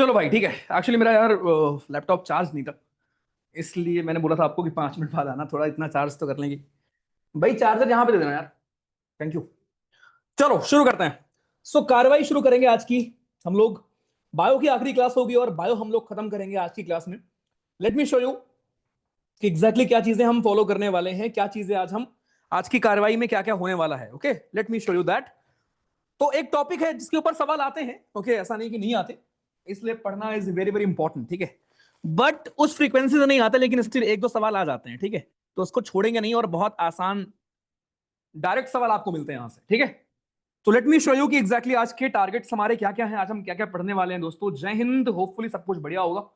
चलो भाई ठीक है। एक्चुअली मेरा यार लैपटॉप चार्ज नहीं था, इसलिए मैंने बोला था आपको कि 5 मिनट बाद आना, थोड़ा इतना चार्ज तो कर लेंगे। भाई चार्जर यहाँ पे दे देना यार। Thank you. चलो शुरू करते हैं। कार्रवाई शुरू करेंगे आज की। हम लोग बायो की आखिरी क्लास होगी और बायो हम लोग खत्म करेंगे आज की क्लास में। लेट मी शो यू कि एग्जैक्टली क्या चीजें हम फॉलो करने वाले हैं, क्या चीजें आज की कार्रवाई में क्या क्या होने वाला है। Okay, let me show you that. तो एक टॉपिक है जिसके ऊपर सवाल आते हैं। ओके, ऐसा नहीं कि नहीं आते, इसलिए पढ़ना इज वेरी वेरी इंपॉर्टेंट। ठीक है, बट उस फ्रीक्वेंसी से नहीं आते, लेकिन स्टिल एक दो सवाल आ जाते हैं। ठीक है, तो उसको छोड़ेंगे नहीं और बहुत आसान डायरेक्ट सवाल आपको मिलते हैं यहां से। ठीक है, तो लेट मी शो यू कि एग्जैक्टली आज के टारगेट्स हमारे क्या क्या हैं, आज हम क्या क्या पढ़ने वाले हैं। दोस्तों जय हिंद, होपफुली सब कुछ बढ़िया होगा।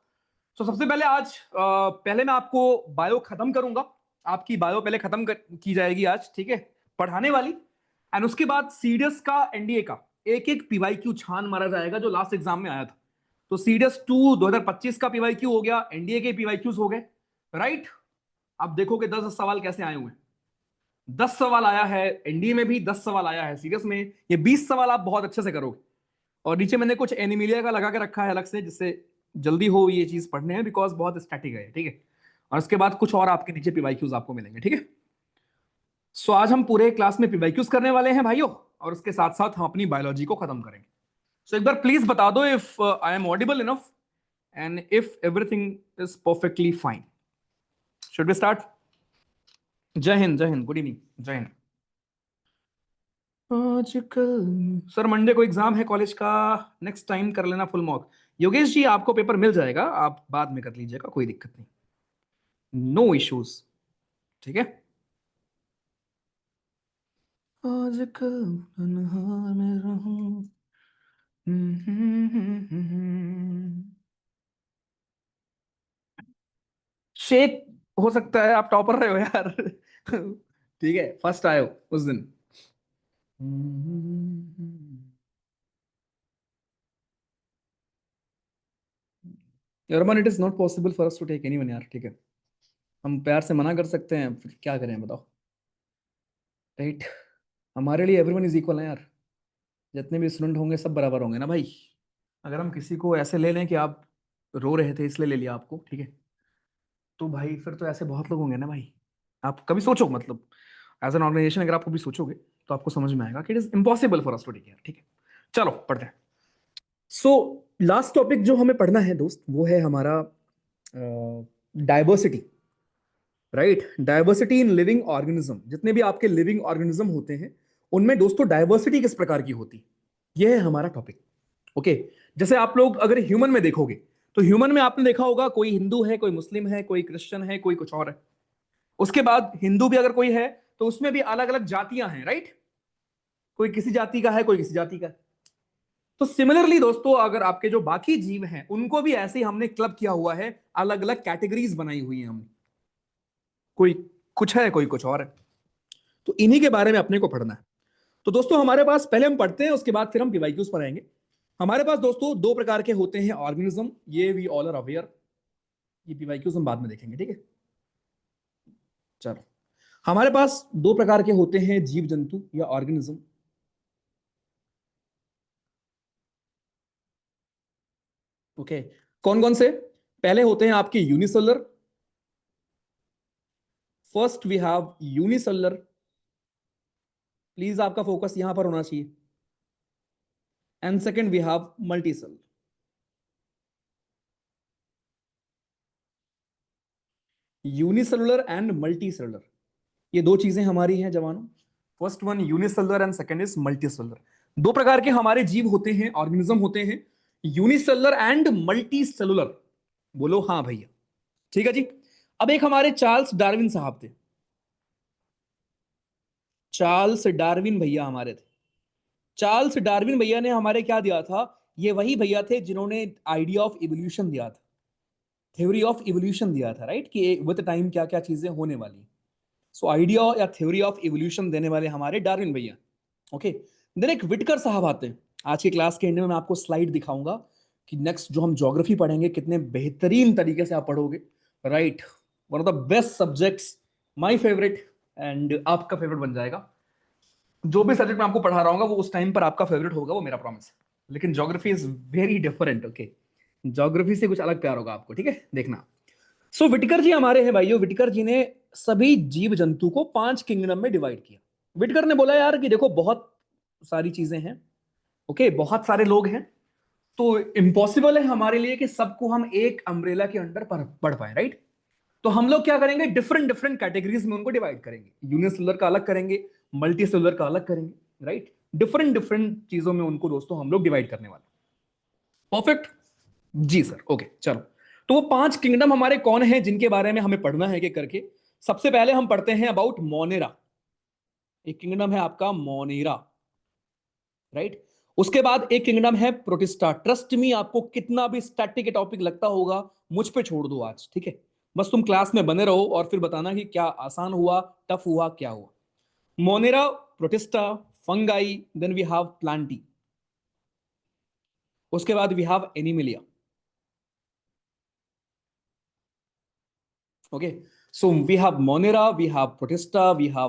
सबसे पहले आज पहले मैं आपको बायो खत्म करूंगा। आपकी बायो पहले की जाएगी आज, ठीक है, पढ़ाने वाली। एंड उसके बाद सीडीएस का, एनडीए का एक एक पीवाईक्यू छान मारा जाएगा जो लास्ट एग्जाम में आया था। तो सीडीएस 2 2025 का पीवाईक्यू हो गया, एनडीए के पीवाईक्यूज हो गए, राइट। अब देखोगे 10 सवाल कैसे आए हुए हैं। 10 सवाल आया है एनडीए में भी, 10 सवाल आया है सीरियस में। ये 20 सवाल आप बहुत अच्छे से करोगे। और नीचे मैंने कुछ एनिमिलिया का लगा के रखा है अलग से, जिससे जल्दी हो ये चीज पढ़ने में, बिकॉज बहुत स्टैटिक है। ठीक है, और उसके बाद कुछ और आपके नीचे पीवाईक्यूज आपको मिलेंगे। ठीक है, आज हम पूरे क्लास में पीवाईक्यूज करने वाले हैं भाइयों, और उसके साथ साथ हम अपनी बायोलॉजी को खत्म करेंगे। एक बार प्लीज बता दो if I am audible enough and if everything is perfectly fine. Should we start? जय हिंद, जय हिंद, गुड इवनिंग, जय हिंद। आजकल सर मंडे को एग्जाम है कॉलेज का, नेक्स्ट टाइम कर लेना फुल मॉक। योगेश जी आपको पेपर मिल जाएगा, आप बाद में कर लीजिएगा, कोई दिक्कत नहीं, नो इश्यूज। ठीक है, आजकल तन्हा में रहूं। शेख हो सकता है, आप टॉपर रहे हो यार। ठीक है, फर्स्ट आए हो उस दिन। Raman, it is not possible for us to take anyone यार। ठीक है, हम प्यार से मना कर सकते हैं, फिर क्या करें बताओ, राइट। हमारे लिए एवरीवन इज इक्वल है यार, जितने भी स्टूडेंट होंगे सब बराबर होंगे ना भाई। अगर हम किसी को ऐसे ले लें कि आप रो रहे थे इसलिए ले लिया आपको, ठीक है, तो भाई फिर तो ऐसे बहुत लोग होंगे ना भाई। आप कभी सोचो, मतलब एज एन ऑर्गेनाइजेशन अगर आप कभी सोचोगे तो आपको समझ में आएगा कि it is impossible for us to take care. ठीक है, चलो पढ़ते हैं। सो लास्ट टॉपिक जो हमें पढ़ना है दोस्त, वो है हमारा diversity, right. Diversity in living organism. जितने भी आपके लिविंग ऑर्गेनिज्म होते हैं उनमें दोस्तों डाइवर्सिटी किस प्रकार की होती है, यह है हमारा टॉपिक। ओके, जैसे आप लोग अगर ह्यूमन में देखोगे तो ह्यूमन में आपने देखा होगा कोई हिंदू है, कोई मुस्लिम है, कोई क्रिश्चियन है, कोई कुछ और है। उसके बाद हिंदू भी अगर कोई है तो उसमें भी अलग अलग जातियां हैं, राइट। कोई किसी जाति का है, कोई किसी जाति का है। तो सिमिलरली दोस्तों अगर आपके जो बाकी जीव हैं उनको भी ऐसे ही हमने क्लब किया हुआ है, अलग अलग कैटेगरीज बनाई हुई है हमने। कोई कुछ है, कोई कुछ और है। तो इन्हीं के बारे में अपने को पढ़ना है। तो दोस्तों हमारे पास पहले हम पढ़ते हैं, उसके बाद फिर हम पीवाईक्यूज पढ़ाएंगे। हमारे पास दोस्तों दो प्रकार के होते हैं ऑर्गेनिज्म, ये वी ऑल आर अवेयर। ये पीवाईक्यूज हम बाद में देखेंगे, ठीक है। चलो, हमारे पास दो प्रकार के होते हैं जीव जंतु या ऑर्गेनिज्म। ओके, कौन कौन से? पहले होते हैं आपके unicellular. First we have unicellular, please आपका फोकस यहां पर होना चाहिए। And second we have multicellular. Unicellular and multicellular, ये दो चीजें हमारी हैं जवानों। First one unicellular and second is multicellular. दो प्रकार के हमारे जीव होते हैं, ऑर्गेनिज्म होते हैं, यूनिसेलुलर एंड मल्टीसेलुलर। बोलो हाँ भैया, ठीक है जी। अब एक हमारे चार्ल्स डार्विन साहब थे, चार्ल्स डार्विन भैया हमारे थे। चार्ल्स डार्विन भैया ने हमारे क्या दिया था? ये वही भैया थे जिन्होंने आइडिया ऑफ इवोल्यूशन दिया था, थ्योरी ऑफ इवोल्यूशन दिया था, राइट, कि विद टाइम क्या क्या चीजें होने वाली। सो आइडिया या थ्योरी ऑफ इवोल्यूशन देने वाले हमारे डार्विन भैया। ओके, देन एक विटकर साहब आते हैं। आज की क्लास के एंड में मैं आपको स्लाइड दिखाऊंगा कि नेक्स्ट जो हम ज्योग्राफी पढ़ेंगे कितने बेहतरीन तरीके से आप पढ़ोगे, right. One of the best subjects, my favourite, and आपका फेवरेट बन जाएगा। जो भी सब्जेक्ट मैं आपको पढ़ा रहा हूँ वो उस टाइम पर आपका फेवरेट होगा, वो मेरा प्रॉमिस है। लेकिन geography is very different, okay. Geography से कुछ अलग प्यार होगा आपको, ठीक है, देखना। सो विटकर जी हमारे हैं भाइयों, विटकर जी ने सभी जीव जंतु को 5 किंगडम में डिवाइड किया। विटकर ने बोला यार कि देखो बहुत सारी चीजें हैं, ओके, बहुत सारे लोग हैं, तो इम्पॉसिबल है हमारे लिए कि सबको हम एक अम्ब्रेला के अंडर पढ़ पाए, राइट। तो हम लोग क्या करेंगे, डिफरेंट डिफरेंट कैटेगरीज में उनको डिवाइड करेंगे, यूनिसेलुलर का अलग करेंगे, मल्टी सेलुलर का अलग करेंगे, राइट। डिफरेंट डिफरेंट चीजों में उनको दोस्तों हम लोग डिवाइड करने वाले। परफेक्ट जी सर, ओके चलो। तो वो 5 किंगडम हमारे कौन है जिनके बारे में हमें पढ़ना है कि करके। सबसे पहले हम पढ़ते हैं अबाउट मोनेरा। एक किंगडम है आपका मोनेरा, राइट। उसके बाद एक किंगडम है प्रोटिस्टा। ट्रस्ट मी, आपको कितना भी स्टैटिक टॉपिक लगता होगा मुझ पे छोड़ दो आज, ठीक है। बस तुम क्लास में बने रहो और फिर बताना कि क्या आसान हुआ, टफ हुआ, क्या हुआ। Monera, Protista, Fungi, then we have Plantae, उसके बाद we have Animalia. Okay, so we have Monera, we have Protista, we have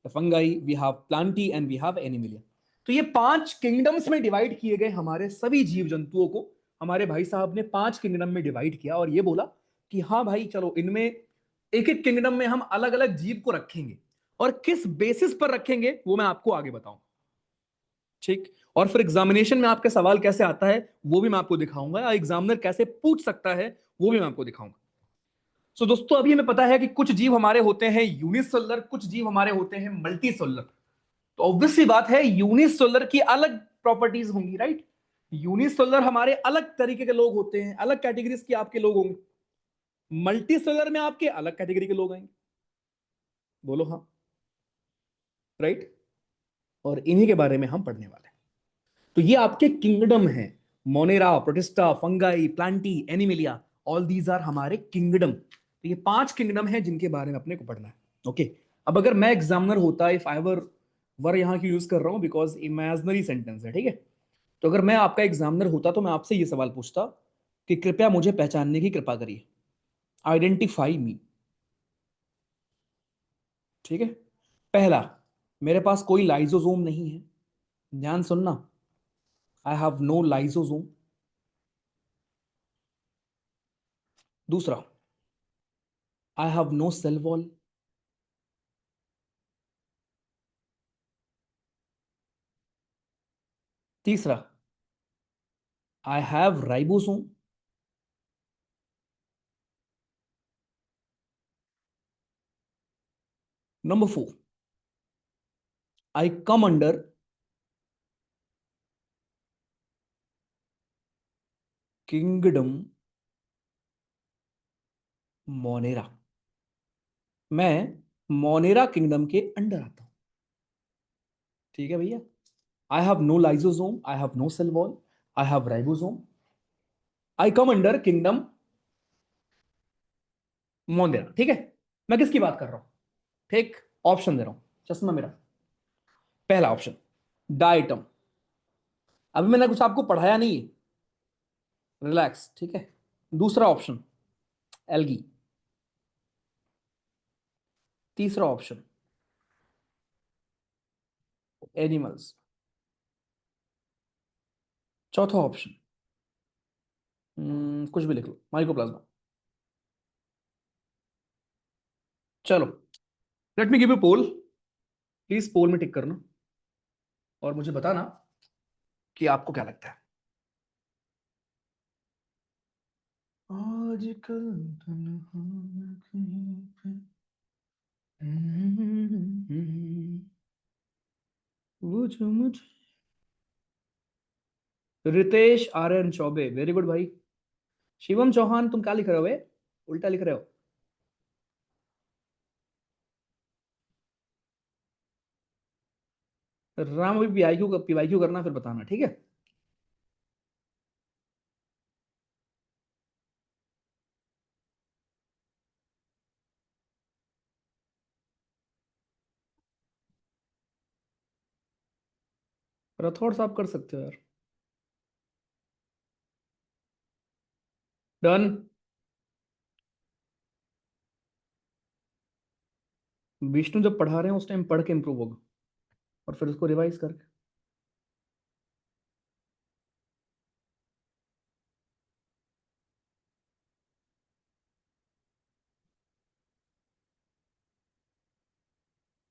Fungi, we have Plantae and we have Animalia. तो ये 5 किंगडम्स में डिवाइड किए गए हमारे सभी जीव जंतुओं को हमारे भाई साहब ने 5 किंगडम में डिवाइड किया, और ये बोला कि हाँ भाई चलो इनमें एक एक किंगडम में हम अलग अलग जीव को रखेंगे, और किस बेसिस पर रखेंगे वो मैं आपको आगे बताऊंगा, ठीक। और फिर एग्जामिनेशन में आपके सवाल कैसे आता है वो भी मैं आपको दिखाऊंगा, या एग्जामिनर कैसे पूछ सकता है वो भी मैं आपको दिखाऊंगा। सो दोस्तों अभी हमें पता है कि कुछ जीव हमारे होते हैं यूनिसेलुलर, कुछ जीव हमारे होते हैं मल्टी सेलुलर। तो ऑब्वियस सी बात है यूनिसेलुलर की अलग प्रॉपर्टीज होंगी, राइट। यूनिसेलुलर हमारे अलग तरीके के लोग होते हैं, अलग कैटेगरीज के आपके लोग होंगे। मल्टी सेलुलर में आपके अलग कैटेगरी के लोग आएंगे, बोलो हाँ, राइट। और इन्हीं के बारे में हम पढ़ने वाले हैं। तो ये आपके किंगडम है, Monera, Protista, Fungi, Plantae, Animalia, all these are हमारे किंगडम। तो ये 5 किंगडम है जिनके बारे में अपने को पढ़ना है, ओके। अब अगर मैं एग्जामिनर होता, इफ आई वर यहां की यूज कर रहा हूं बिकॉज इमेजनरी सेंटेंस है, ठीक है। तो अगर मैं आपका एग्जामिनर होता तो मैं आपसे ये सवाल पूछता कि कृपया मुझे पहचानने की कृपा करिए, आइडेंटिफाई मी, ठीक है। पहला, मेरे पास कोई लाइजोसोम नहीं है, ध्यान सुनना, आई हैव नो लाइजोसोम। दूसरा, I have no cell wall. तीसरा, I have ribosome. Number 4, I come under kingdom Monera. मैं मोनेरा किंगडम के अंडर आता हूं, ठीक है भैया। I have no lysosome, I have no cell wall, I have ribosome, I come under kingdom Monera, ठीक है। मैं किसकी बात कर रहा हूं, ठीक। ऑप्शन दे रहा हूं, चश्मा मेरा। पहला ऑप्शन डाइटम, अभी मैंने कुछ आपको पढ़ाया नहीं है, रिलैक्स, ठीक है। दूसरा ऑप्शन एल्गी। तीसरा ऑप्शन एनिमल्स। चौथा ऑप्शन कुछ भी लिख लो, माइकोप्लाज्मा। चलो, let me give you poll, please poll में टिक करना और मुझे बताना कि आपको क्या लगता है। आजकल तन्हा मैं कहीं पे, वो जो मुझे। रितेश आर्यन चौबे, वेरी गुड भाई। शिवम चौहान, तुम क्या लिख रहे हो बे? उल्टा लिख रहे हो। राम, अभी पीवाईक्यू करना फिर बताना, ठीक है। रथौड़ साहब कर सकते हो यार। डन। विष्णु जब पढ़ा रहे हैं उस टाइम पढ़ के इंप्रूव होगा, और फिर उसको रिवाइज करके।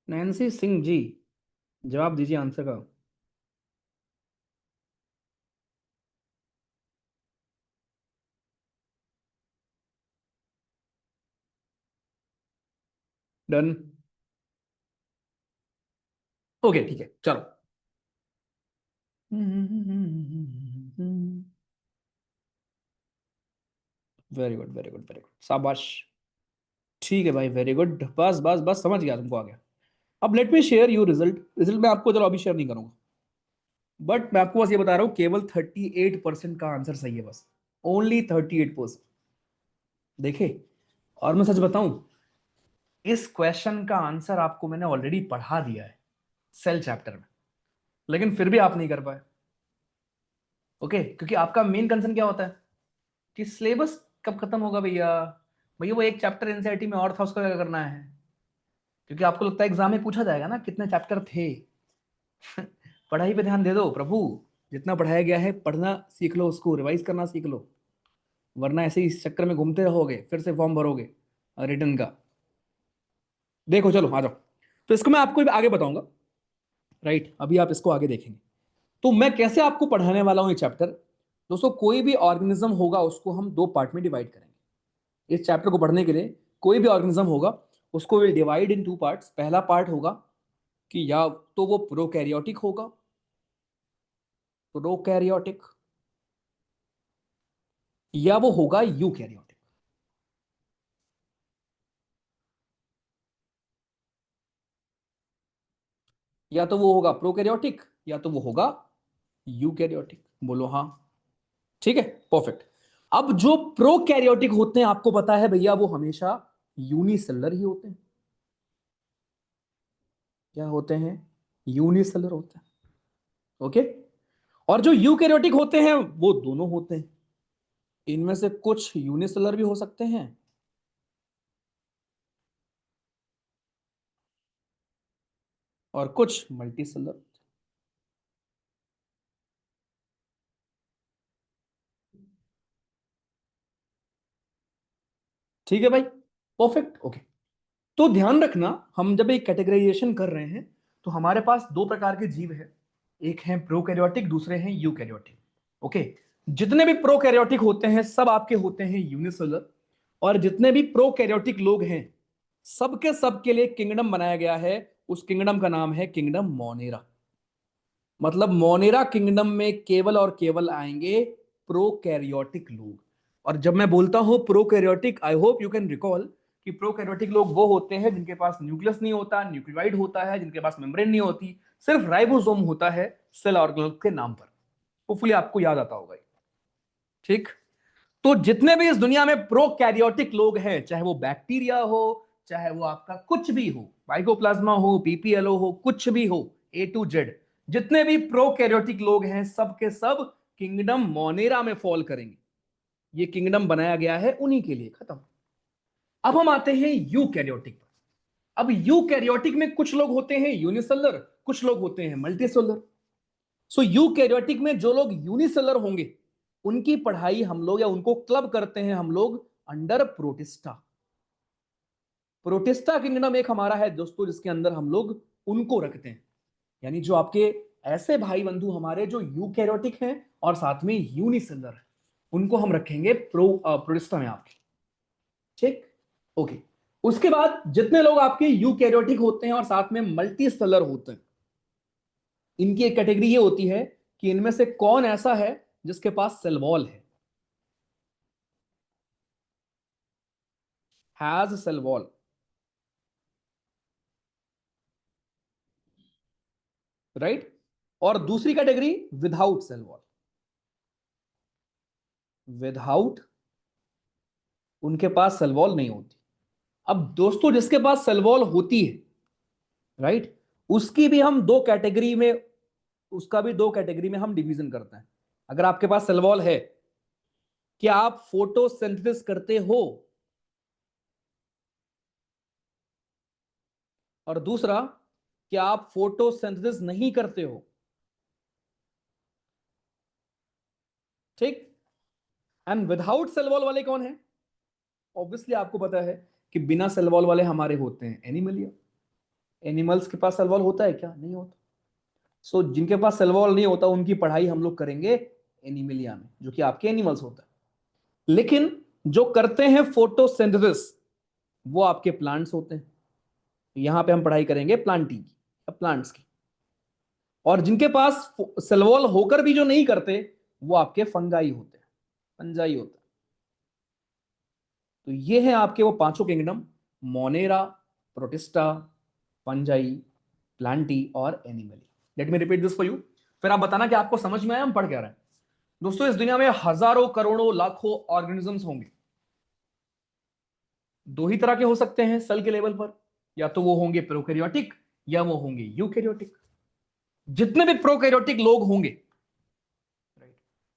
नैन्सी सिंह जी, जवाब दीजिए आंसर का। डन। ओके ठीक है चलो। Very good very good very good, शाबाश। ठीक है भाई, वेरी गुड, बस बस बस समझ गया, तुमको आ गया। अब let me share you result. Result मैं आपको चलो अभी शेयर नहीं करूंगा, बट मैं आपको बस ये बता रहा हूँ, केवल 38% का आंसर सही है, बस ओनली 38%। देखे, और मैं सच बताऊं, इस क्वेश्चन का आंसर आपको मैंने ऑलरेडी पढ़ा दिया है सेल चैप्टर में, लेकिन फिर भी आप नहीं कर पाए। ओके, क्योंकि आपका मेन कंसर्न क्या होता है कि सिलेबस कब खत्म होगा भैया। भैया वो एक चैप्टर एनसीईआरटी में और था, उसका क्या करना है? क्योंकि आपको लगता है एग्जाम में पूछा जाएगा ना कितने चैप्टर थे। पढ़ाई पे ध्यान दे दो प्रभु। जितना पढ़ाया गया है पढ़ना सीख लो, उसको रिवाइज करना सीख लो, वरना ऐसे ही इस चक्कर में घूमते रहोगे, फिर से फॉर्म भरोगे रिटर्न का। देखो चलो आ जाओ, तो इसको मैं आपको आगे बताऊंगा। राइट, अभी आप इसको आगे देखेंगे। तो मैं कैसे आपको पढ़ाने वाला हूं ये चैप्टर। दोस्तों, कोई भी ऑर्गेनिज्म होगा उसको हम दो पार्ट में डिवाइड करेंगे। इस चैप्टर को पढ़ने के लिए कोई भी ऑर्गेनिज्म होगा उसको will divide in two parts. पहला पार्ट होगा कि या तो वो प्रोकैरियोटिक होगा, प्रोकैरियोटिक, या वो होगा यूकैरियोटिक। या तो वो होगा प्रोकैरियोटिक या तो वो होगा यूकैरियोटिक। बोलो हाँ। ठीक है, परफेक्ट। अब जो प्रोकैरियोटिक होते हैं आपको पता है भैया, वो हमेशा यूनिसेलुलर ही होते हैं। क्या होते हैं? यूनिसेलुलर होते हैं। ओके। और जो यूकैरियोटिक होते हैं वो दोनों होते हैं। इनमें से कुछ यूनिसेलुलर भी हो सकते हैं और कुछ मल्टीसेलुलर। ठीक है भाई, परफेक्ट। ओके, तो ध्यान रखना, हम जब एक कैटेगराइजेशन कर रहे हैं तो हमारे पास दो प्रकार के जीव हैं। एक है प्रोकैरियोटिक, दूसरे हैं यूकैरियोटिक। ओके, जितने भी प्रोकैरियोटिक होते हैं सब आपके होते हैं यूनिसेलुलर। और जितने भी प्रोकैरियोटिक लोग हैं सबके सबके लिए किंगडम बनाया गया है। उस किंगडम का नाम है किंगडम मोनेरा। मतलब मोनेरा किंगडम में केवल और केवल आएंगे प्रोकैरियोटिक लोग। और जब मैं बोलता हूं prokaryotic, I hope you can recall कि प्रोकैरियोटिक लोग वो होते हैं जिनके पास न्यूक्लियस नहीं होता, न्यूक्लियोइड होता है, जिनके पास मेम्ब्रेन नहीं होती, सिर्फ राइबोसोम होता है सेल ऑर्गेनेल के नाम पर। होपफुली आपको याद आता होगा। ठीक, तो जितने भी इस दुनिया में प्रोकैरियोटिक लोग हैं, चाहे वो बैक्टीरिया हो, चाहे वो आपका कुछ भी हो, माइकोप्लाज्मा हो, पीपीएलओ हो, कुछ भी हो, A to Z, जितने भी प्रोकैरियोटिक लोग हैं सब के सब किंगडम मोनेरा में फॉल करेंगे। ये किंगडम बनाया गया है उन्हीं के लिए, खत्म। अब हम आते हैं यूकैरियोटिक पर। अब यूकैरियोटिक में कुछ लोग होते हैं यूनिसेलुलर, कुछ लोग होते हैं मल्टीसेलुलर। सो यूकैरियोटिक में जो लोग यूनिसेलुलर होंगे उनकी पढ़ाई हम लोग, या उनको क्लब करते हैं हम लोग अंडर प्रोटिस्टा। प्रोटिस्टा किंगडम एक हमारा है दोस्तों, जिसके अंदर हम लोग उनको रखते हैं। यानी जो आपके ऐसे भाई बंधु हमारे जो यूकैरियोटिक हैं और साथ में यूनिसेलुलर है, उनको हम रखेंगे प्रोटिस्टा में आपके। ठीक, ओके। उसके बाद जितने लोग आपके यूकैरियोटिक होते हैं और साथ में मल्टी सेलर होते हैं, इनकी एक कैटेगरी ये होती है कि इनमें से कौन ऐसा है जिसके पास cell wall has cell wall. Right, और दूसरी category without cell wall. Without, उनके पास सेल वॉल नहीं होती। अब दोस्तों जिसके पास सेल वॉल होती है, राइट, उसकी भी हम दो कैटेगरी में, उसका भी दो कैटेगरी में हम डिवीजन करते हैं। अगर आपके पास सेल वॉल है, क्या आप फोटोसिंथेसिस करते हो? और दूसरा, क्या आप फोटोसिंथेसिस नहीं करते हो? ठीक। एंड विदाउट सेल वॉल वाले कौन है? ऑब्वियसली आपको पता है कि बिना सेल वॉल वाले हमारे होते हैं एनिमलिया। एनिमल्स के पास सेल वॉल होता है क्या? नहीं होता। सो जिनके पास सेल वॉल नहीं होता उनकी पढ़ाई हम लोग करेंगे एनिमलिया में, जो कि आपके एनिमल्स होता है। लेकिन जो करते हैं फोटोसिंथेसिस वो आपके प्लांट्स होते हैं। यहां पे हम पढ़ाई करेंगे प्लांटिंग की, प्लांट्स की। और जिनके पास सेल वॉल होकर भी जो नहीं करते वो आपके फंगाई होते हैं, फंजाई होते हैं। तो ये है आपके वो पांचों kingdom, Monera, Protista, Fungi, Plantae और Animalia. Let me repeat this for you, फिर आप बताना कि आपको समझ में आया हम पढ़ क्या रहे हैं। दोस्तों इस दुनिया में हजारों करोड़ों लाखों ऑर्गेनिजम्स होंगे। दो ही तरह के हो सकते हैं सेल के लेवल पर, या तो वो होंगे प्रोकैरियोटिक या वो होंगे यूकैरियोटिक। जितने भी प्रोकैरियोटिक लोग होंगे,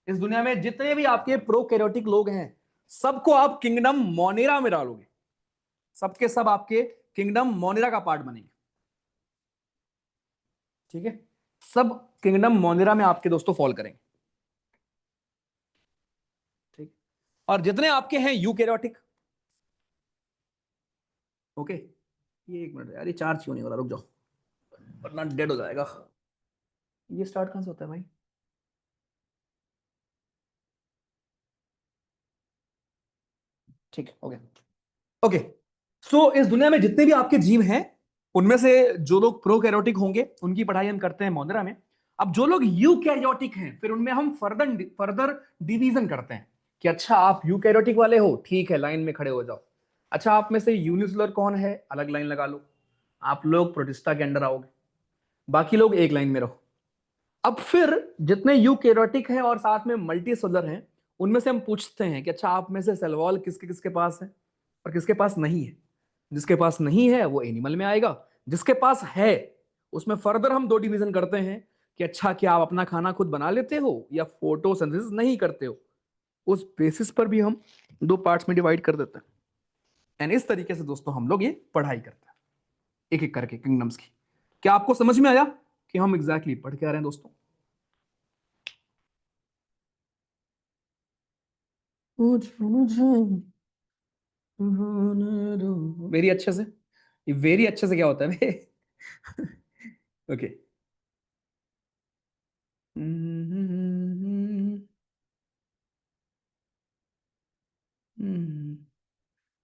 इस दुनिया में जितने भी आपके प्रोकैरियोटिक लोग हैं, सबको आप किंगडम मोनेरा में डालोगे, सबके सब आपके किंगडम मोनेरा का पार्ट बनेंगे। ठीक है, सब किंगडम मोनेरा में आपके दोस्तों फॉल करेंगे। ठीक, और जितने आपके हैं यूकैरियोटिक, ओके। ये एक मिनट यार, ये चार्ज क्यों नहीं हो रहा, रुक जाओ वरना डेड हो जाएगा। ये स्टार्ट कहां से होता है भाई? ठीक है, ओके। ओके, सो इस दुनिया में जितने भी आपके जीव हैं, उनमें से जो लोग प्रोकैरियोटिक होंगे उनकी पढ़ाई हम करते हैं मोनेरा में। अब जो लोग यूकैरियोटिक हैं, फिर उनमें हम फर्दर फर्दर डिवीजन करते हैं कि अच्छा आप यूकैरियोटिक वाले हो, ठीक है, लाइन में खड़े हो जाओ। अच्छा आप में से यूनिसेलुलर कौन है, अलग लाइन लगा लो, आप लोग प्रोटिस्टा के अंडर आओगे, बाकी लोग एक लाइन में रहो। अब फिर जितने यूकैरियोटिक हैं और साथ में मल्टी सेलुलर हैं, उनमें से हम पूछते हैं कि अच्छा आप में से सेल वॉल किसके किसके पास है और किसके पास नहीं है। जिसके पास नहीं है वो एनिमल में आएगा, जिसके पास है उसमें फर्दर हम दो डिवीजन करते हैं कि अच्छा क्या आप अपना खाना खुद बना लेते हो या फोटोसिंथेसिस नहीं करते हो। उस बेसिस पर भी हम दो पार्ट्स में डिवाइड कर देते हैं। एंड इस तरीके से दोस्तों हम लोग ये पढ़ाई करते हैं एक एक करके किंगडम्स की। क्या आपको समझ में आया कि हम एग्जैक्टली पढ़ के आ रहे हैं दोस्तों? वेरी अच्छे से, ये वेरी अच्छे से क्या होता है बे? ओके।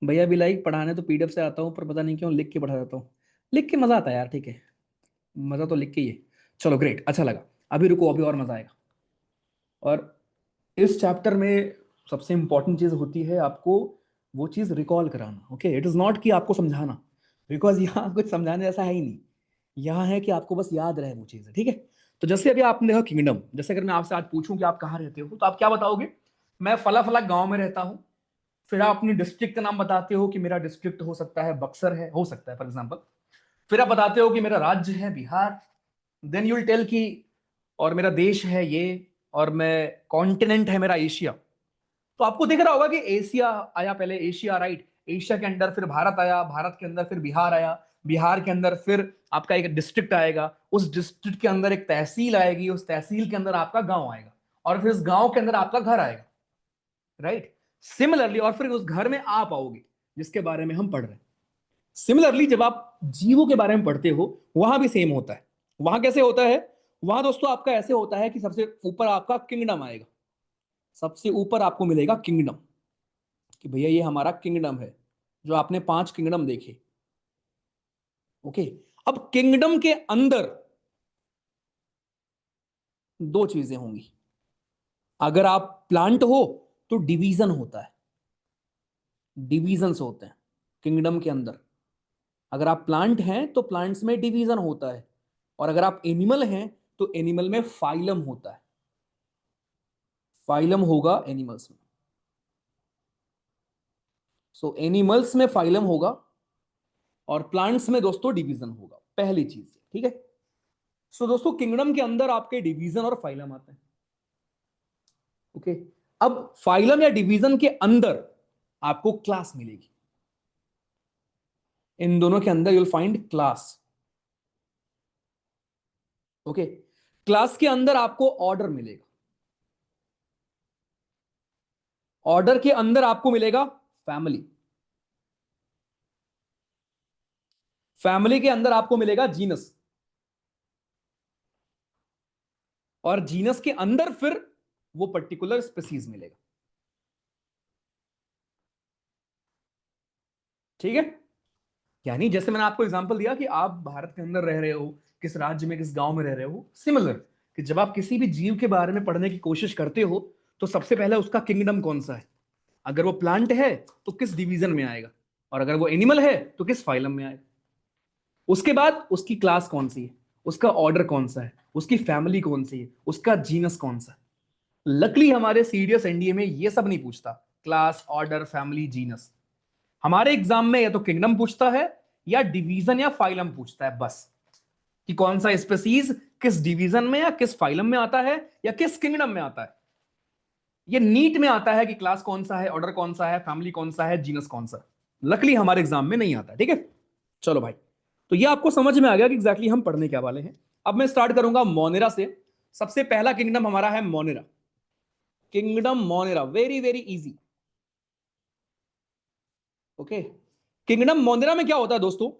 भैया भी लाइक पढ़ाने तो पीडीएफ से आता हूँ, पर पता नहीं क्यों लिख के पढ़ा जाता हूँ। लिख के मजा आता है यार, ठीक है, मजा तो लिख के ही है। चलो ग्रेट, अच्छा लगा। अभी रुको, अभी और मजा आएगा। और इस चैप्टर में सबसे इंपॉर्टेंट चीज होती है आपको वो चीज रिकॉल कराना। ओके, इट इज नॉट कि आपको समझाना, बिकॉज यहाँ कुछ समझाने जैसा है ही नहीं। यहाँ है कि आपको बस याद रहे वो चीजें, ठीक है। तो जैसे अभी आपने देखा किंगडम, जैसे अगर मैं आपसे आज पूछूं कि आप कहाँ रहते हो तो आप क्या बताओगे? मैं फला फला गांव में रहता हूँ। फिर आप अपनी डिस्ट्रिक्ट का नाम बताते हो कि मेरा डिस्ट्रिक्ट हो सकता है बक्सर है, हो सकता है फॉर एग्जाम्पल। फिर आप बताते हो कि मेरा राज्य है Bihar. Then you will tell कि और मेरा देश है ये, और मैं कॉन्टिनेंट है मेरा एशिया। तो आपको दिख रहा होगा कि एशिया आया पहले, एशिया राइट, एशिया के अंदर फिर भारत आया, भारत के अंदर फिर बिहार आया, बिहार के अंदर फिर आपका एक डिस्ट्रिक्ट आएगा, उस डिस्ट्रिक्ट के अंदर एक तहसील आएगी, उस तहसील के अंदर आपका गांव आएगा, और फिर उस गांव के अंदर आपका घर आएगा, राइट। सिमिलरली, और फिर उस घर में आप आओगे जिसके बारे में हम पढ़ रहे हैं। सिमिलरली जब आप जीवों के बारे में पढ़ते हो वहां भी सेम होता है। वहां कैसे होता है? वहां दोस्तों आपका ऐसे होता है कि सबसे ऊपर आपका किंगडम आएगा, सबसे ऊपर आपको मिलेगा किंगडम, कि भैया ये हमारा किंगडम है, जो आपने पांच किंगडम देखे। ओके, अब किंगडम के अंदर दो चीजें होंगी। अगर आप प्लांट हो तो डिवीजन होता है, डिवीजन्स होते हैं किंगडम के अंदर। अगर आप प्लांट हैं तो प्लांट्स में डिवीजन होता है, और अगर आप एनिमल हैं तो एनिमल में फाइलम होता है, फाइलम होगा एनिमल्स में। सो एनिमल्स में फाइलम होगा और प्लांट्स में दोस्तों डिवीजन होगा, पहली चीज, ठीक है। सो दोस्तों किंगडम के अंदर आपके डिवीजन और फाइलम आते हैं। ओके, अब फाइलम या डिवीजन के अंदर आपको क्लास मिलेगी। इन दोनों के अंदर you'll find class. Okay, class के अंदर आपको ऑर्डर मिलेगा, ऑर्डर के अंदर आपको मिलेगा फैमिली, फैमिली के अंदर आपको मिलेगा जीनस, और जीनस के अंदर फिर वो पर्टिकुलर स्पीसीज मिलेगा। ठीक है, यानी जैसे मैंने आपको एग्जांपल दिया कि आप भारत के अंदर रह रहे हो, किस राज्य में किस गांव में रह रहे हो, सिमिलर कि जब आप किसी भी जीव के बारे में पढ़ने की कोशिश करते हो तो सबसे पहले उसका किंगडम कौन सा है, अगर वो प्लांट है तो किस डिवीजन में आएगा, और अगर वो एनिमल है तो किस फाइलम में आएगा। उसके बाद उसकी क्लास कौन सी है, उसका ऑर्डर कौन सा है, उसकी फैमिली कौन सी है, उसका जीनस कौन सा है। लकली हमारे सीडीएस एनडीए में ये सब नहीं पूछता, क्लास ऑर्डर फैमिली जीनस। हमारे एग्जाम में या तो किंगडम पूछता है या डिवीजन या फाइलम पूछता है बस, कि कौन सा स्पीसीज किस डिवीजन में या किस फाइलम में आता है या किस किंगडम में आता है। ये नीट में आता है कि क्लास कौन सा है, ऑर्डर कौन सा है, फैमिली कौन सा है, जीनस कौन सा है। लकली हमारे एग्जाम में नहीं आता। ठीक है, चलो भाई, तो ये आपको समझ में आ गया कि एग्जैक्टली हम पढ़ने क्या वाले हैं। अब मैं स्टार्ट करूंगा मोनेरा से। सबसे पहला किंगडम हमारा है Monera. Kingdom Monera, very very easy. Okay, kingdom Monera में क्या होता है दोस्तों,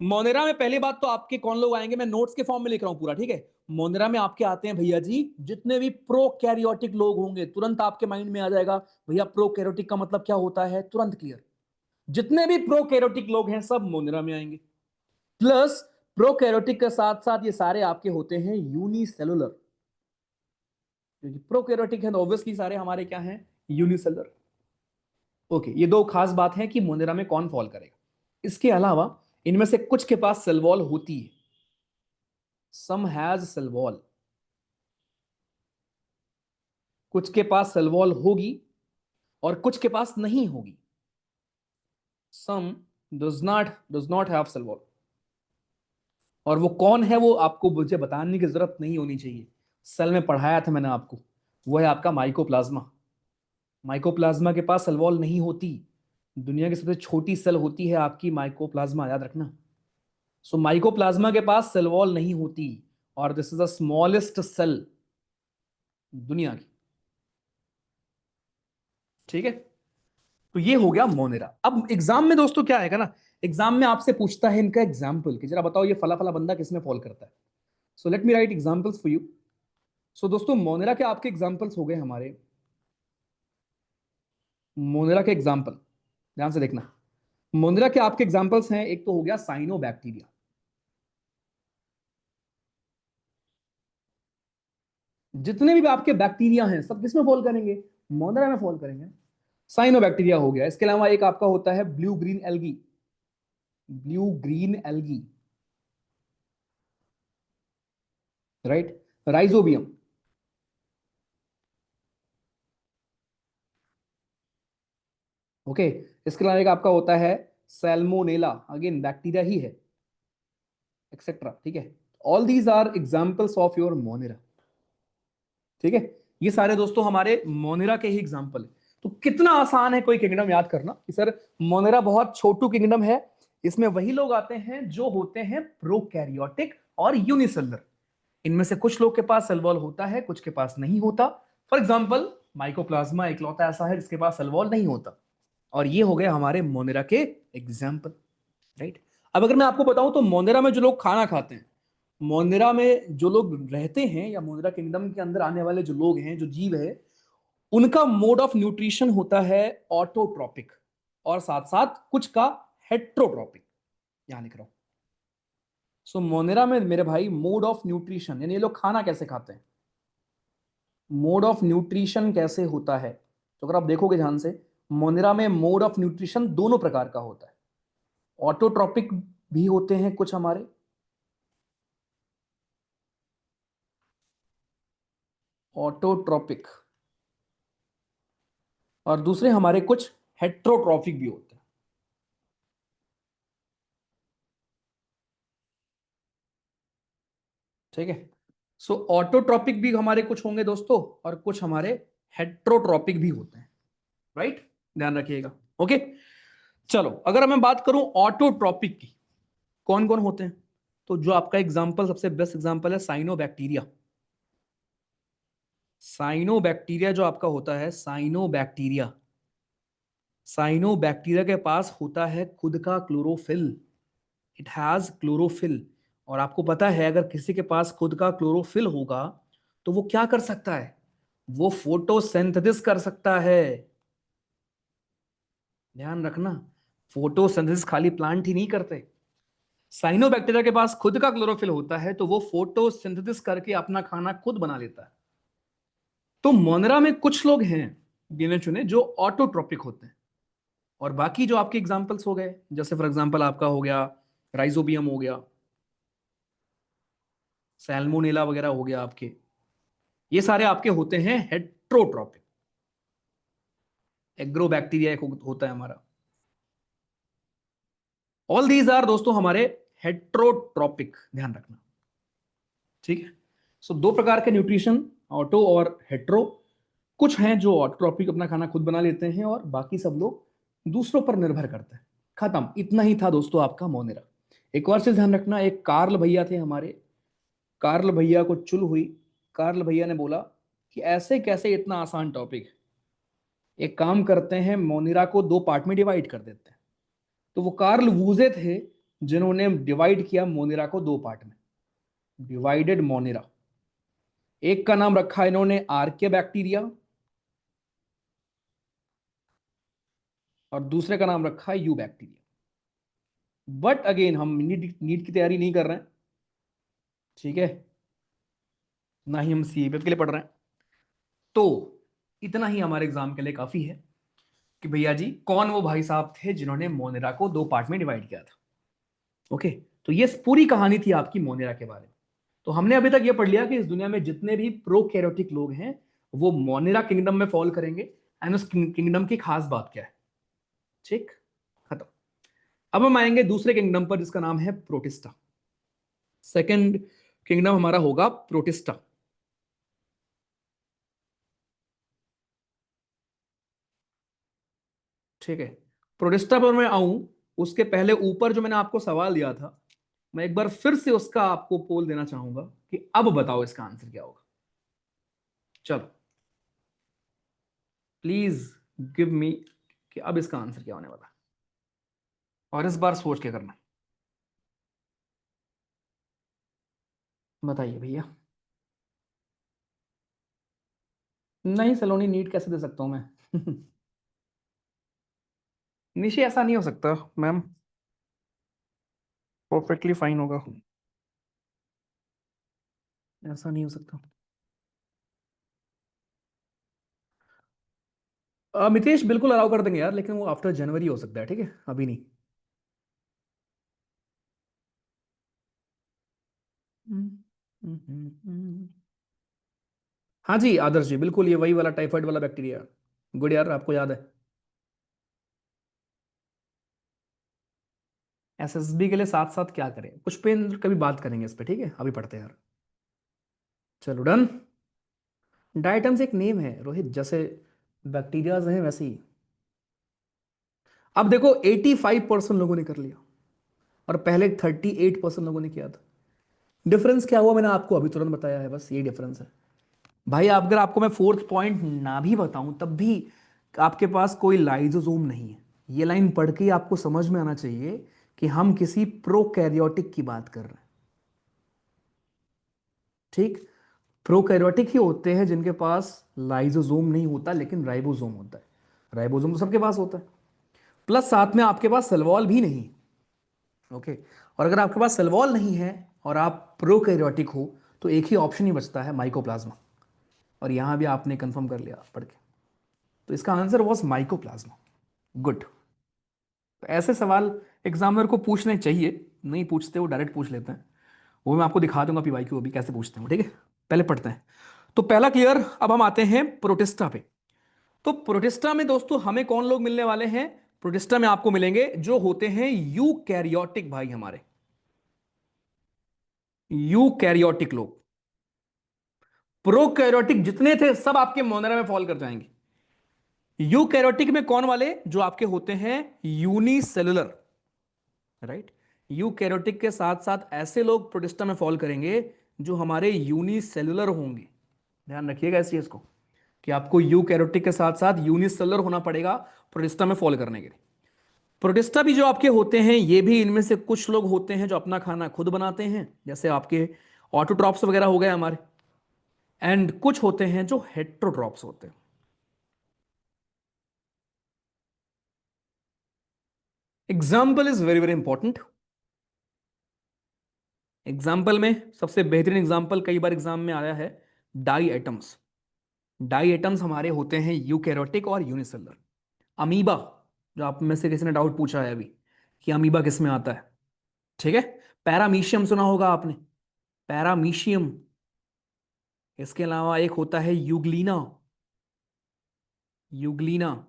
मोनेरा में पहली बात तो आपके कौन लोग आएंगे, मैं नोट्स के फॉर्म में लिख रहा हूं पूरा। ठीक है, मोनेरा में आपके आते हैं भैया जी जितने भी प्रोकैरियोटिक लोग होंगे, तुरंत आपके माइंड में आ जाएगा भैया प्रोकैरियोटिक का मतलब क्या होता है, तुरंत क्लियर। जितने भी प्रोकैरियोटिक लोग हैं सब मोनेरा में आएंगे। प्लस प्रोकैरियोटिक के साथ साथ ये सारे आपके होते हैं यूनिसेलुलर, क्योंकि प्रोकैरियोटिक है तो ऑब्वियसली सारे हमारे क्या हैं, यूनिसेलुलर। ओके, ये दो खास बात है कि मोनेरा में कौन फॉल करेगा। इसके अलावा इनमें से कुछ के पास सेल वॉल होती है, सम हैज सेल वॉल, कुछ के पास सेल वॉल होगी और कुछ के पास नहीं होगी। Some does not have cell wall, और वो कौन है वो आपको मुझे बताने की जरूरत नहीं होनी चाहिए, सेल में पढ़ाया था मैंने आपको, वो है आपका माइकोप्लाज्मा। माइकोप्लाज्मा के पास सेल वॉल नहीं होती, दुनिया की सबसे छोटी सेल होती है आपकी माइकोप्लाज्मा, याद रखना। सो माइकोप्लाज्मा के पास सेल वॉल नहीं होती, और this is the smallest cell दुनिया की। ठीक है, तो ये हो गया मोनेरा। अब एग्जाम में दोस्तों क्या आएगा ना, एग्जाम में आपसे पूछता है इनका एग्जाम्पल कि जरा बताओ ये फला फला बंदा किसमें फॉल करता है। So let me write examples for you. So दोस्तों मोनेरा के आपके एग्जाम्पल्स हो गए हमारे, मोनेरा के एग्जाम्पल ध्यान से देखना। मोनेरा के आपके एग्जाम्पल्स हैं, एक तो हो गया साइनोबैक्टीरिया। जितने भी आपके बैक्टीरिया हैं सब किसमें फॉल करेंगे, मोनेरा में फॉल करेंगे। साइनोबैक्टीरिया हो गया। इसके अलावा एक आपका होता है blue green algae, blue green algae, right, rhizobium. Okay, इसके अलावा एक आपका होता है सैल्मोनेला, अगेन बैक्टीरिया ही है, एक्सेट्रा। ठीक है, all these are examples of your Monera. ठीक है, ये सारे दोस्तों हमारे मोनेरा के ही एग्जाम्पल है। तो कितना आसान है कोई किंगडम याद करना कि सर मोनेरा बहुत छोटू किंगडम है, इसमें वही लोग आते हैं जो होते हैं प्रोकैरियोटिक और यूनिसेलुलर। इनमें से कुछ लोग के पास सेल वॉल होता है, कुछ के पास नहीं होता। फॉर एग्जाम्पल माइकोप्लाज्मा इकलौता ऐसा है जिसके पास सेल वॉल नहीं होता। और ये हो गए हमारे मोनेरा के एग्जाम्पल, राइट। अब अगर मैं आपको बताऊं तो मोनेरा में जो लोग खाना खाते हैं, मोनेरा में जो लोग रहते हैं या मोनेरा किंगडम के अंदर आने वाले जो लोग हैं, जो जीव है, उनका मोड ऑफ न्यूट्रिशन होता है ऑटोट्रॉपिक, और साथ साथ कुछ का हेट्रोट्रॉपिक, यहां लिख रहा हूं। सो मोनेरा में मेरे भाई मोड ऑफ न्यूट्रिशन, यानी ये लोग खाना कैसे खाते हैं, मोड ऑफ न्यूट्रिशन कैसे होता है, तो अगर आप देखोगे ध्यान से, मोनेरा में मोड ऑफ न्यूट्रिशन दोनों प्रकार का होता है। ऑटोट्रॉपिक भी होते हैं कुछ हमारे, ऑटोट्रॉपिक, और दूसरे हमारे कुछ हेट्रोट्रॉपिक भी होते हैं। ठीक है, सो ऑटोट्रॉपिक भी हमारे कुछ होंगे दोस्तों, और कुछ हमारे हेट्रोट्रॉपिक भी होते हैं, राइट, ध्यान रखिएगा। ओके, चलो अगर मैं बात करूं ऑटोट्रॉपिक की, कौन कौन होते हैं, तो जो आपका एग्जांपल सबसे बेस्ट एग्जांपल है साइनोबैक्टीरिया। साइनोबैक्टीरिया जो आपका होता है, साइनोबैक्टीरिया, साइनोबैक्टीरिया के पास होता है खुद का क्लोरोफिल। It has chlorophyll. और आपको पता है अगर किसी के पास खुद का क्लोरोफिल होगा तो वो क्या कर सकता है, वो फोटोसिंथेसिस कर सकता है। ध्यान रखना, फोटोसिंथेसिस खाली प्लांट ही नहीं करते। साइनोबैक्टीरिया के पास खुद का क्लोरोफिल होता है तो वो फोटोसिंथेसिस करके अपना खाना खुद बना लेता है। तो मोनेरा में कुछ लोग हैं गिने चुने जो ऑटोट्रोपिक होते हैं, और बाकी जो आपके एग्जांपल्स हो गए, जैसे फॉर एग्जांपल आपका हो गया राइजोबियम हो गया, सैल्मोनेला वगैरह हो गया आपके, ये सारे आपके होते हैं हेट्रोट्रोपिक। एग्रोबैक्टीरिया एक होता है हमारा। ऑल दीज आर दोस्तों हमारे हेट्रोट्रोपिक, ध्यान रखना। ठीक है, सो दो प्रकार के न्यूट्रिशन, ऑटो और हेट्रो। कुछ हैं जो ऑटोट्रोपिक अपना खाना खुद बना लेते हैं और बाकी सब लोग दूसरों पर निर्भर करते हैं। खत्म, इतना ही था दोस्तों आपका मोनेरा। एक और चीज ध्यान रखना, एक कार्ल भैया थे हमारे, कार्ल भैया को चुल हुई। कार्ल भैया ने बोला कि ऐसे कैसे इतना आसान टॉपिक है, एक काम करते हैं मोनेरा को दो पार्ट में डिवाइड कर देते हैं। तो वो कार्ल वूजे थे जिन्होंने डिवाइड किया मोनेरा को दो पार्ट में, डिवाइडेड मोनेरा। एक का नाम रखा इन्होंने आर्के बैक्टीरिया और दूसरे का नाम रखा है यू बैक्टीरिया। बट अगेन हम नीट की तैयारी नहीं कर रहे हैं, ठीक है, ना ही हम सीएबीएफ के लिए पढ़ रहे हैं। तो इतना ही हमारे एग्जाम के लिए काफी है कि भैया जी कौन वो भाई साहब थे जिन्होंने मोनेरा को दो पार्ट में डिवाइड किया था। ओके, तो ये पूरी कहानी थी आपकी मोनेरा के बारे में। तो हमने अभी तक ये पढ़ लिया कि इस दुनिया में जितने भी प्रोकैरियोटिक लोग हैं वो मोनेरा किंगडम में फॉल करेंगे, एंड उस किंगडम की खास बात क्या है। ठीक, खत्म। अब हम आएंगे दूसरे किंगडम पर जिसका नाम है प्रोटिस्टा। सेकंड किंगडम हमारा होगा प्रोटिस्टा। ठीक है, प्रोटिस्टा पर मैं आऊं उसके पहले ऊपर जो मैंने आपको सवाल दिया था, मैं एक बार फिर से उसका आपको पोल देना चाहूंगा कि अब बताओ इसका आंसर क्या होगा। चलो प्लीज गिव मी कि अब इसका आंसर क्या होने वाला है, और इस बार सोच के करना। बताइए भैया। नहीं सलोनी नीट कैसे दे सकता हूं मैं निशी ऐसा नहीं हो सकता मैम, परफेक्टली फाइन होगा, ऐसा नहीं हो सकता। मितेश बिल्कुल अलाउ कर देंगे यार, लेकिन वो आफ्टर जनवरी हो सकता है, ठीक है, अभी नहीं। हम्म, हाँ जी आदर्श जी, बिल्कुल ये वही वाला टाइफाइड वाला बैक्टीरिया। गुड यार, आपको याद है। एसएसबी के लिए साथ साथ क्या करें, पुष्पेंद्र कभी बात करेंगे इस पे, ठीक है, अभी पढ़ते हैं यार। चलो डन। डायटम्स एक नेम है रोहित, जैसे बैक्टीरियाज हैं वैसे ही। अब देखो 85% लोगों ने कर लिया और पहले 38% लोगों ने किया था। डिफरेंस क्या हुआ मैंने आपको अभी तुरंत बताया है, बस ये डिफरेंस है। भाई अगर आपको मैं फोर्थ पॉइंट ना भी बताऊं तब भी आपके पास कोई लाइजोसोम नहीं है। ये लाइन पढ़ के ही आपको समझ में आना चाहिए कि हम किसी प्रोकैरियोटिक की बात कर रहे हैं। ठीक, प्रोकैरियोटिक ही होते हैं जिनके पास लाइजोसोम नहीं होता लेकिन राइबोसोम होता है। राइबोसोम तो सबके पास होता है, प्लस साथ में आपके पास सेल वॉल भी नहीं। ओके, और अगर आपके पास सेल वॉल नहीं है और आप प्रोकैरियोटिक हो तो एक ही ऑप्शन ही बचता है, माइकोप्लाज्मा। और यहां भी आपने कंफर्म कर लिया पढ़ के, तो इसका आंसर वॉज माइकोप्लाज्मा। गुड। तो ऐसे सवाल एग्जामिनर को पूछने चाहिए, नहीं पूछते वो डायरेक्ट पूछ लेते हैं। वो मैं आपको दिखा दूंगा पीवाईक्यू अभी कैसे पूछते हैं, ठीक है। पहले पढ़ते हैं। तो पहला क्लियर, अब हम आते हैं प्रोटिस्टा पे। तो प्रोटिस्टा में दोस्तों हमें कौन लोग मिलने वाले हैं, प्रोटिस्टा में आपको मिलेंगे जो होते हैं यू कैरियोटिक भाई हमारे, यू कैरियोटिक लोग। प्रोकैरियोटिक जितने थे सब आपके मोनेरा में फॉल कर जाएंगे। यूकैरियोटिक में कौन वाले, जो आपके होते हैं यूनिसेलुलर, राइट। यूकैरियोटिक के साथ साथ ऐसे लोग प्रोटिस्टा में फॉल करेंगे जो हमारे यूनिसेलुलर होंगे। ध्यान रखिएगा इस चीज को कि आपको यूकैरियोटिक के साथ साथ यूनिसेलुलर होना पड़ेगा प्रोटिस्टा में फॉल करने के लिए। प्रोटिस्टा भी जो आपके होते हैं, ये भी इनमें से कुछ लोग होते हैं जो अपना खाना खुद बनाते हैं, जैसे आपके ऑटोट्रॉप्स वगैरह हो गए हमारे, एंड कुछ होते हैं जो हेट्रोट्रॉप्स होते हैं। Example is very very important. Example में सबसे बेहतरीन एग्जाम्पल कई बार एग्जाम में आया है, डाई एटम्स। डाई एटम्स हमारे होते हैं यूकैरियोटिक और यूनिसेलुलर। अमीबा, जो आप में से किसी ने डाउट पूछा है अभी कि अमीबा किस में आता है, ठीक है। पैरामीशियम सुना होगा आपने, पैरामीशियम। इसके अलावा एक होता है यूग्लीना। यूग्लीना।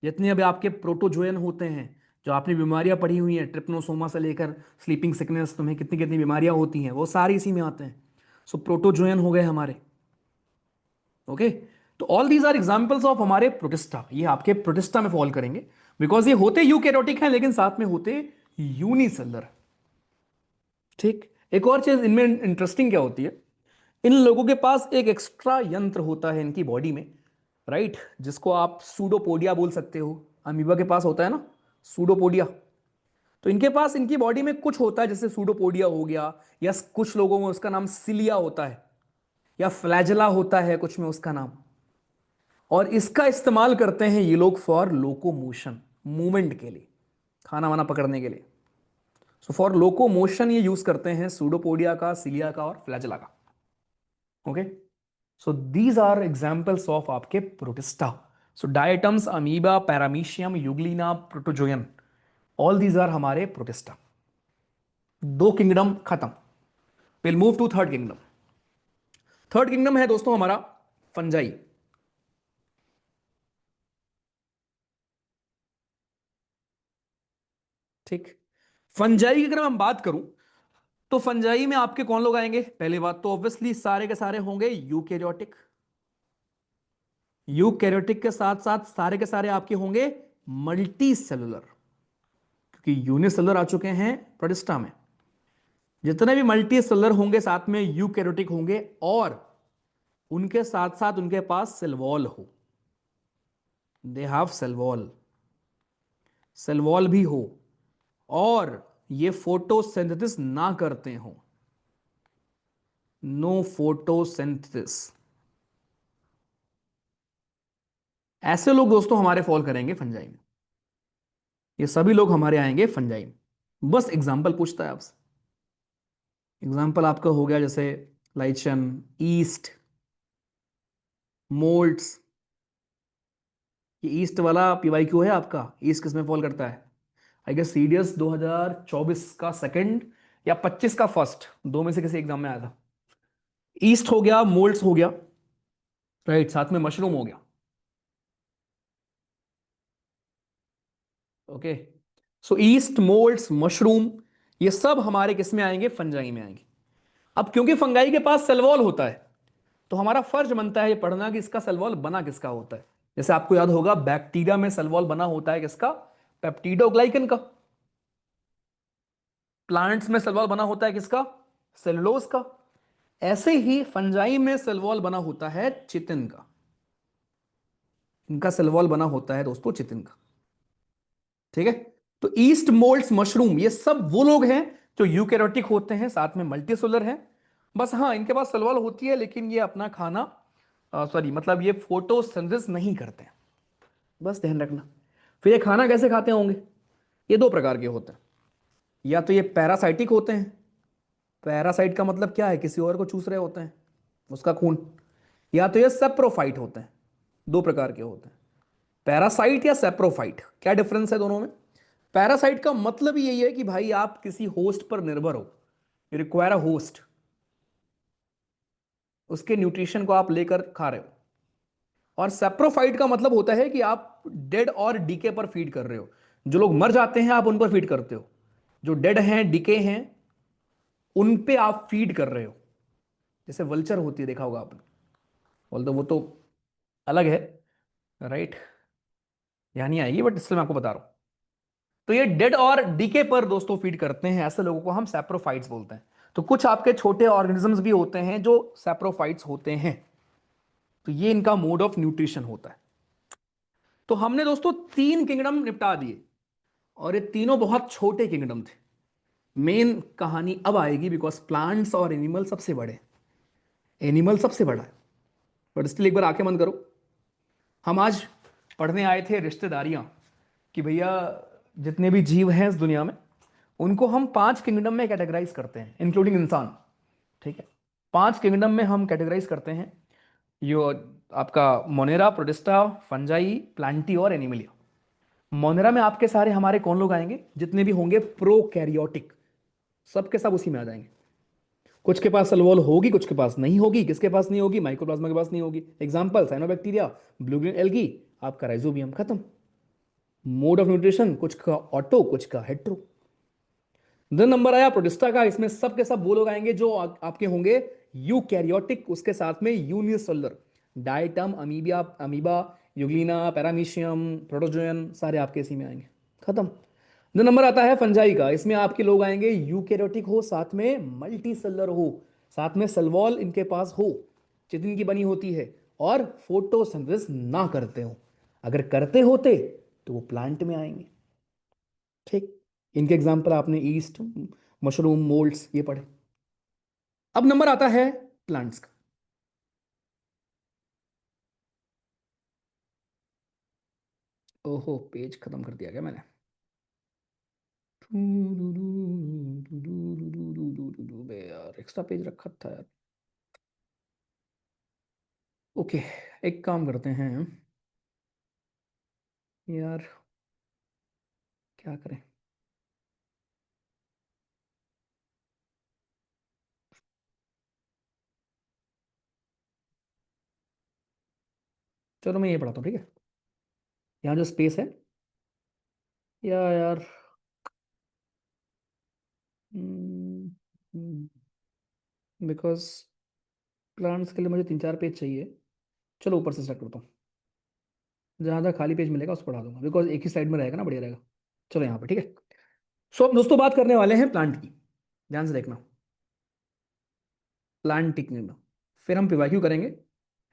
जितने अभी आपके प्रोटोजोयन होते हैं, जो आपने बीमारियां पढ़ी हुई हैं, ट्रिप्नोसोमा से लेकर स्लीपिंग सिकनेस, तुम्हें कितनी कितनी बीमारियां होती हैं, वो सारी इसी में आते हैं। सो प्रोटोजोयन हो गए हमारे। ओके। तो all these are examples of हमारे प्रोटिस्टा, ये आपके प्रोटिस्टा में फॉल करेंगे, बिकॉज ये होते यूकैरियोटिक हैं लेकिन साथ में होते यूनिसेलुलर। ठीक। एक और चीज इनमें इंटरेस्टिंग क्या होती है, इन लोगों के पास एक एक्स्ट्रा यंत्र होता है इनकी बॉडी में, राइट, जिसको आप सूडोपोडिया बोल सकते हो। अमीबा के पास होता है ना सूडोपोडिया। तो इनके पास इनकी बॉडी में कुछ होता है, जैसे सूडोपोडिया हो गया, या कुछ लोगों में उसका नाम सिलिया होता है, या फ्लैजला होता है कुछ में उसका नाम। और इसका इस्तेमाल करते हैं ये लोग फॉर लोकोमोशन, मूवमेंट के लिए, खाना वाना पकड़ने के लिए। सो फॉर लोकोमोशन ये यूज करते हैं सूडोपोडिया का, सिलिया का और फ्लैजला का। Okay. So these are examples of आपके Protista. So diatoms, amoeba, paramecium, euglena, protozoan, all these are हमारे प्रोटिस्टा। दो किंगडम खत्म। Will move to third kingdom. Third kingdom है दोस्तों हमारा फंजाई। ठीक। फंजाई की अगर हम बात करूं, तो फंजाई में आपके कौन लोग आएंगे, पहली बात तो ऑब्वियसली सारे के सारे होंगे यूकैरियोटिक। यूकैरियोटिक के साथ साथ सारे के सारे आपके होंगे मल्टी सेलुलर, क्योंकि यूनिसेलुलर आ चुके हैं प्रोटिस्टा में। जितने भी मल्टी सेलुलर होंगे साथ में यूकैरियोटिक होंगे, और उनके साथ साथ उनके पास सेल वॉल हो, they have cell wall, cell wall भी हो, और ये फोटोसिंथेसिस ना करते हो, नो फोटोसिंथेसिस। ऐसे लोग दोस्तों हमारे फॉल करेंगे फंजाई में। ये सभी लोग हमारे आएंगे फंजाई में। बस एग्जाम्पल पूछता है आपसे। एग्जाम्पल आपका हो गया जैसे लाइचन, ईस्ट, मोल्ड्स। ये ईस्ट वाला पीवाईक्यू है आपका, ईस्ट किस में फॉल करता है? आई गेस सीडीएस 2024 का सेकंड या 25 का फर्स्ट, दो में से किसी एग्जाम में आया था। ईस्ट हो गया, मोल्ड्स हो गया, राइट, साथ में मशरूम हो गया। ओके। सो ईस्ट, मोल्ड्स, मशरूम, ये सब हमारे किस में आएंगे? फंजाई में आएंगे। अब क्योंकि फंगाई के पास सेल वॉल होता है, तो हमारा फर्ज बनता है ये पढ़ना कि इसका सेल वॉल बना किसका होता है। जैसे आपको याद होगा बैक्टीरिया में सेल वॉल बना होता है किसका? पेप्टिडोग्लाइकन का। प्लांट्स में सेल वॉल बना होता है किसका? सेलुलोज का। ऐसे ही फंजाई में सेल वॉल बना होता है चितिन का। इनका सेल वॉल बना होता है दोस्तों चितिन का। ठीक है। तो ईस्ट, मोल्ड्स, मशरूम, ये सब वो लोग हैं जो यूकैरियोटिक होते हैं, साथ में मल्टीसेलुलर हैं। बस हाँ, इनके पास सेल वॉल होती है लेकिन ये अपना खाना, सॉरी मतलब ये फोटोसिंथेसिस नहीं करते हैं, बस ध्यान रखना। फिर ये खाना कैसे खाते होंगे? ये दो प्रकार के होते हैं। या तो ये पैरासाइटिक होते हैं। पैरासाइट का मतलब क्या है? किसी और को चूस रहे होते हैं, उसका खून। या तो ये सेप्रोफाइट होते हैं। दो प्रकार के होते हैं, पैरासाइट या सेप्रोफाइट। क्या डिफरेंस है दोनों में? पैरासाइट का मतलब ही यही है कि भाई आप किसी होस्ट पर निर्भर हो, यू रिक्वायर अ होस्ट, उसके न्यूट्रिशन को आप लेकर खा रहे हो। और सेप्रोफाइट का मतलब होता है कि आप डेड और डीके पर फीड कर रहे हो। जो लोग मर जाते हैं आप उन पर फीड करते हो, जो डेड हैं, डीके हैं, उन पे आप फीड कर रहे हो। जैसे वल्चर होती है, देखा होगा आपने, बोल दो वो तो अलग है, राइट, यहाँ नहीं आएगी बट इसलिए मैं आपको बता रहा हूं। तो ये डेड और डीके पर दोस्तों फीड करते हैं, ऐसे लोगों को हम सैप्रोफाइट्स बोलते हैं। तो कुछ आपके छोटे ऑर्गेनिजम्स भी होते हैं जो सैप्रोफाइट्स होते हैं। तो ये इनका मोड ऑफ न्यूट्रिशन होता है। तो हमने दोस्तों तीन किंगडम निपटा दिए, और ये तीनों बहुत छोटे किंगडम थे। मेन कहानी अब आएगी, बिकॉज प्लांट्स और एनिमल सबसे बड़े, एनिमल सबसे बड़ा है। बट स्टिल एक बार आंखें बंद करो। हम आज पढ़ने आए थे रिश्तेदारियां, कि भैया जितने भी जीव हैं इस दुनिया में, उनको हम 5 किंगडम में कैटेगराइज करते हैं, इंक्लूडिंग इंसान। ठीक है, 5 किंगडम में हम कैटेगराइज करते हैं। यो आपका मोनेरा, प्रोटिस्टा, फंजाई, प्लांटी और एनिमलिया। मोनेरा में आपके सारे हमारे कौन लोग आएंगे, जितने भी होंगे प्रोकैरियोटिक, सब के सब उसी में आ जाएंगे। कुछ के पास सेल वॉल होगी, कुछ के पास नहीं होगी। किसके पास नहीं होगी? माइक्रोप्लाज्मा के पास नहीं होगी। Example cyanobacteria, blue green algae, आपका राइजोबियम, खत्म। मोड ऑफ न्यूट्रिशन, कुछ का ऑटो, कुछ का हेट्रो। देन नंबर आया प्रोटिस्टा का, इसमें सब के सब वो लोग आएंगे जो आपके होंगे यूकैरियोटिक, उसके साथ में unicellular, diatom, amoebia, amoeba, euglena, paramecium, protozoan, सारे आपके इसी में आएंगे, खत्म। दो नंबर आता है फंजाई का, इसमें आपके लोग आएंगे यूकैरियोटिक हो, साथ में मल्टी सेलर हो, साथ में सेल वॉल इनके पास हो, चिटिन की बनी होती है, और फोटोसिंथेसिस ना करते हो। अगर करते होते तो वो प्लांट में आएंगे। ठीक, इनके एग्जांपल आपने ईस्ट, मशरूम, मोल्ड्स ये पढ़े। अब नंबर आता है प्लांट्स का। ओहो, पेज खत्म कर दिया क्या मैंने? बे यार, एक्स्ट्रा पेज रखा था यार। ओके, एक काम करते हैं यार, क्या करें। चलो मैं ये पढ़ाता हूँ, ठीक है। यहाँ जो स्पेस है, या यार, बिकॉज प्लांट्स के लिए मुझे 3-4 पेज चाहिए। चलो ऊपर से स्टार्ट करता हूँ, जहाँ जहाँ खाली पेज मिलेगा उस पढ़ा दूंगा, बिकॉज एक ही साइड में रहेगा ना, बढ़िया रहेगा। चलो यहाँ पे, ठीक है। सो अब दोस्तों बात करने वाले हैं प्लांट की, ध्यान से देखना। प्लांट किंगडम, फिर हम पिवाक्यू करेंगे,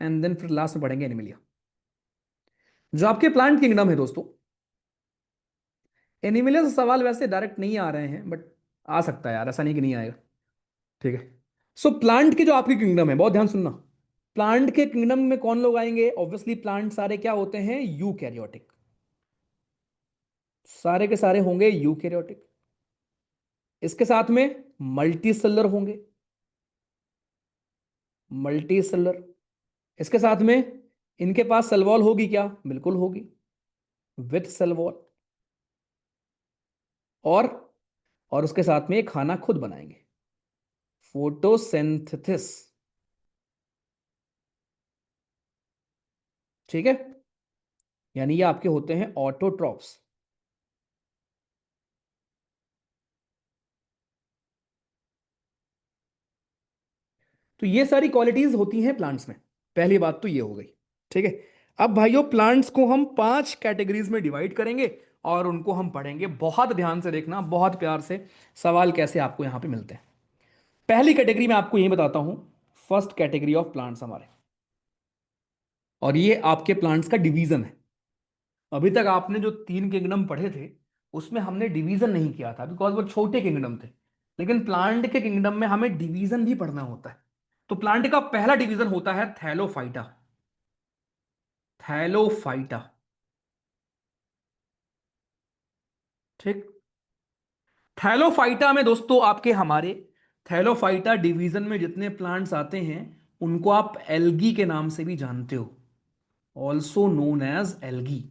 एंड देन फिर लास्ट में पढ़ेंगे एनिमलिया। जो आपके प्लांट किंगडम है दोस्तों, एनिमलिया से सवाल वैसे डायरेक्ट नहीं आ रहे हैं, बट आ सकता है यार, ऐसा नहीं कि नहीं आएगा। ठीक है। सो प्लांट के जो आपकी किंगडम है, बहुत ध्यान सुनना। प्लांट के किंगडम में कौन लोग आएंगे? ऑब्वियसली प्लांट सारे क्या होते हैं? यूकैरियोटिक, सारे के सारे होंगे यूकैरियोटिक। इसके साथ में मल्टी सेलर होंगे, मल्टी सेलर। इसके साथ में इनके पास सेल वॉल होगी क्या? बिल्कुल होगी, विथ सेल वॉल। और और उसके साथ में ये खाना खुद बनाएंगे, फोटोसिंथेसिस। ठीक है, यानी ये आपके होते हैं ऑटोट्रॉप्स। तो ये सारी क्वालिटीज होती हैं प्लांट्स में। पहली बात तो ये हो गई, ठीक है। अब भाइयों, प्लांट्स को हम 5 कैटेगरीज में डिवाइड करेंगे, और उनको हम पढ़ेंगे। बहुत ध्यान से देखना, बहुत प्यार से, सवाल कैसे आपको यहां पे मिलते हैं। पहली कैटेगरी में आपको यही बताता हूं, फर्स्ट कैटेगरी ऑफ प्लांट्स हमारे, और ये आपके प्लांट्स का डिवीजन है। अभी तक आपने जो 3 किंगडम पढ़े थे, उसमें हमने डिवीजन नहीं किया था, बिकॉज वो छोटे किंगडम थे। लेकिन प्लांट के किंगडम में हमें डिवीजन भी पढ़ना होता है। तो प्लांट का पहला डिवीजन होता है थैलोफाइटा, थैलोफाइटा। ठीक, थैलोफाइटा में दोस्तों आपके हमारे थैलोफाइटा डिवीजन में जितने प्लांट्स आते हैं, उनको आप एल्गी के नाम से भी जानते हो, ऑल्सो नोन एज एल्गी।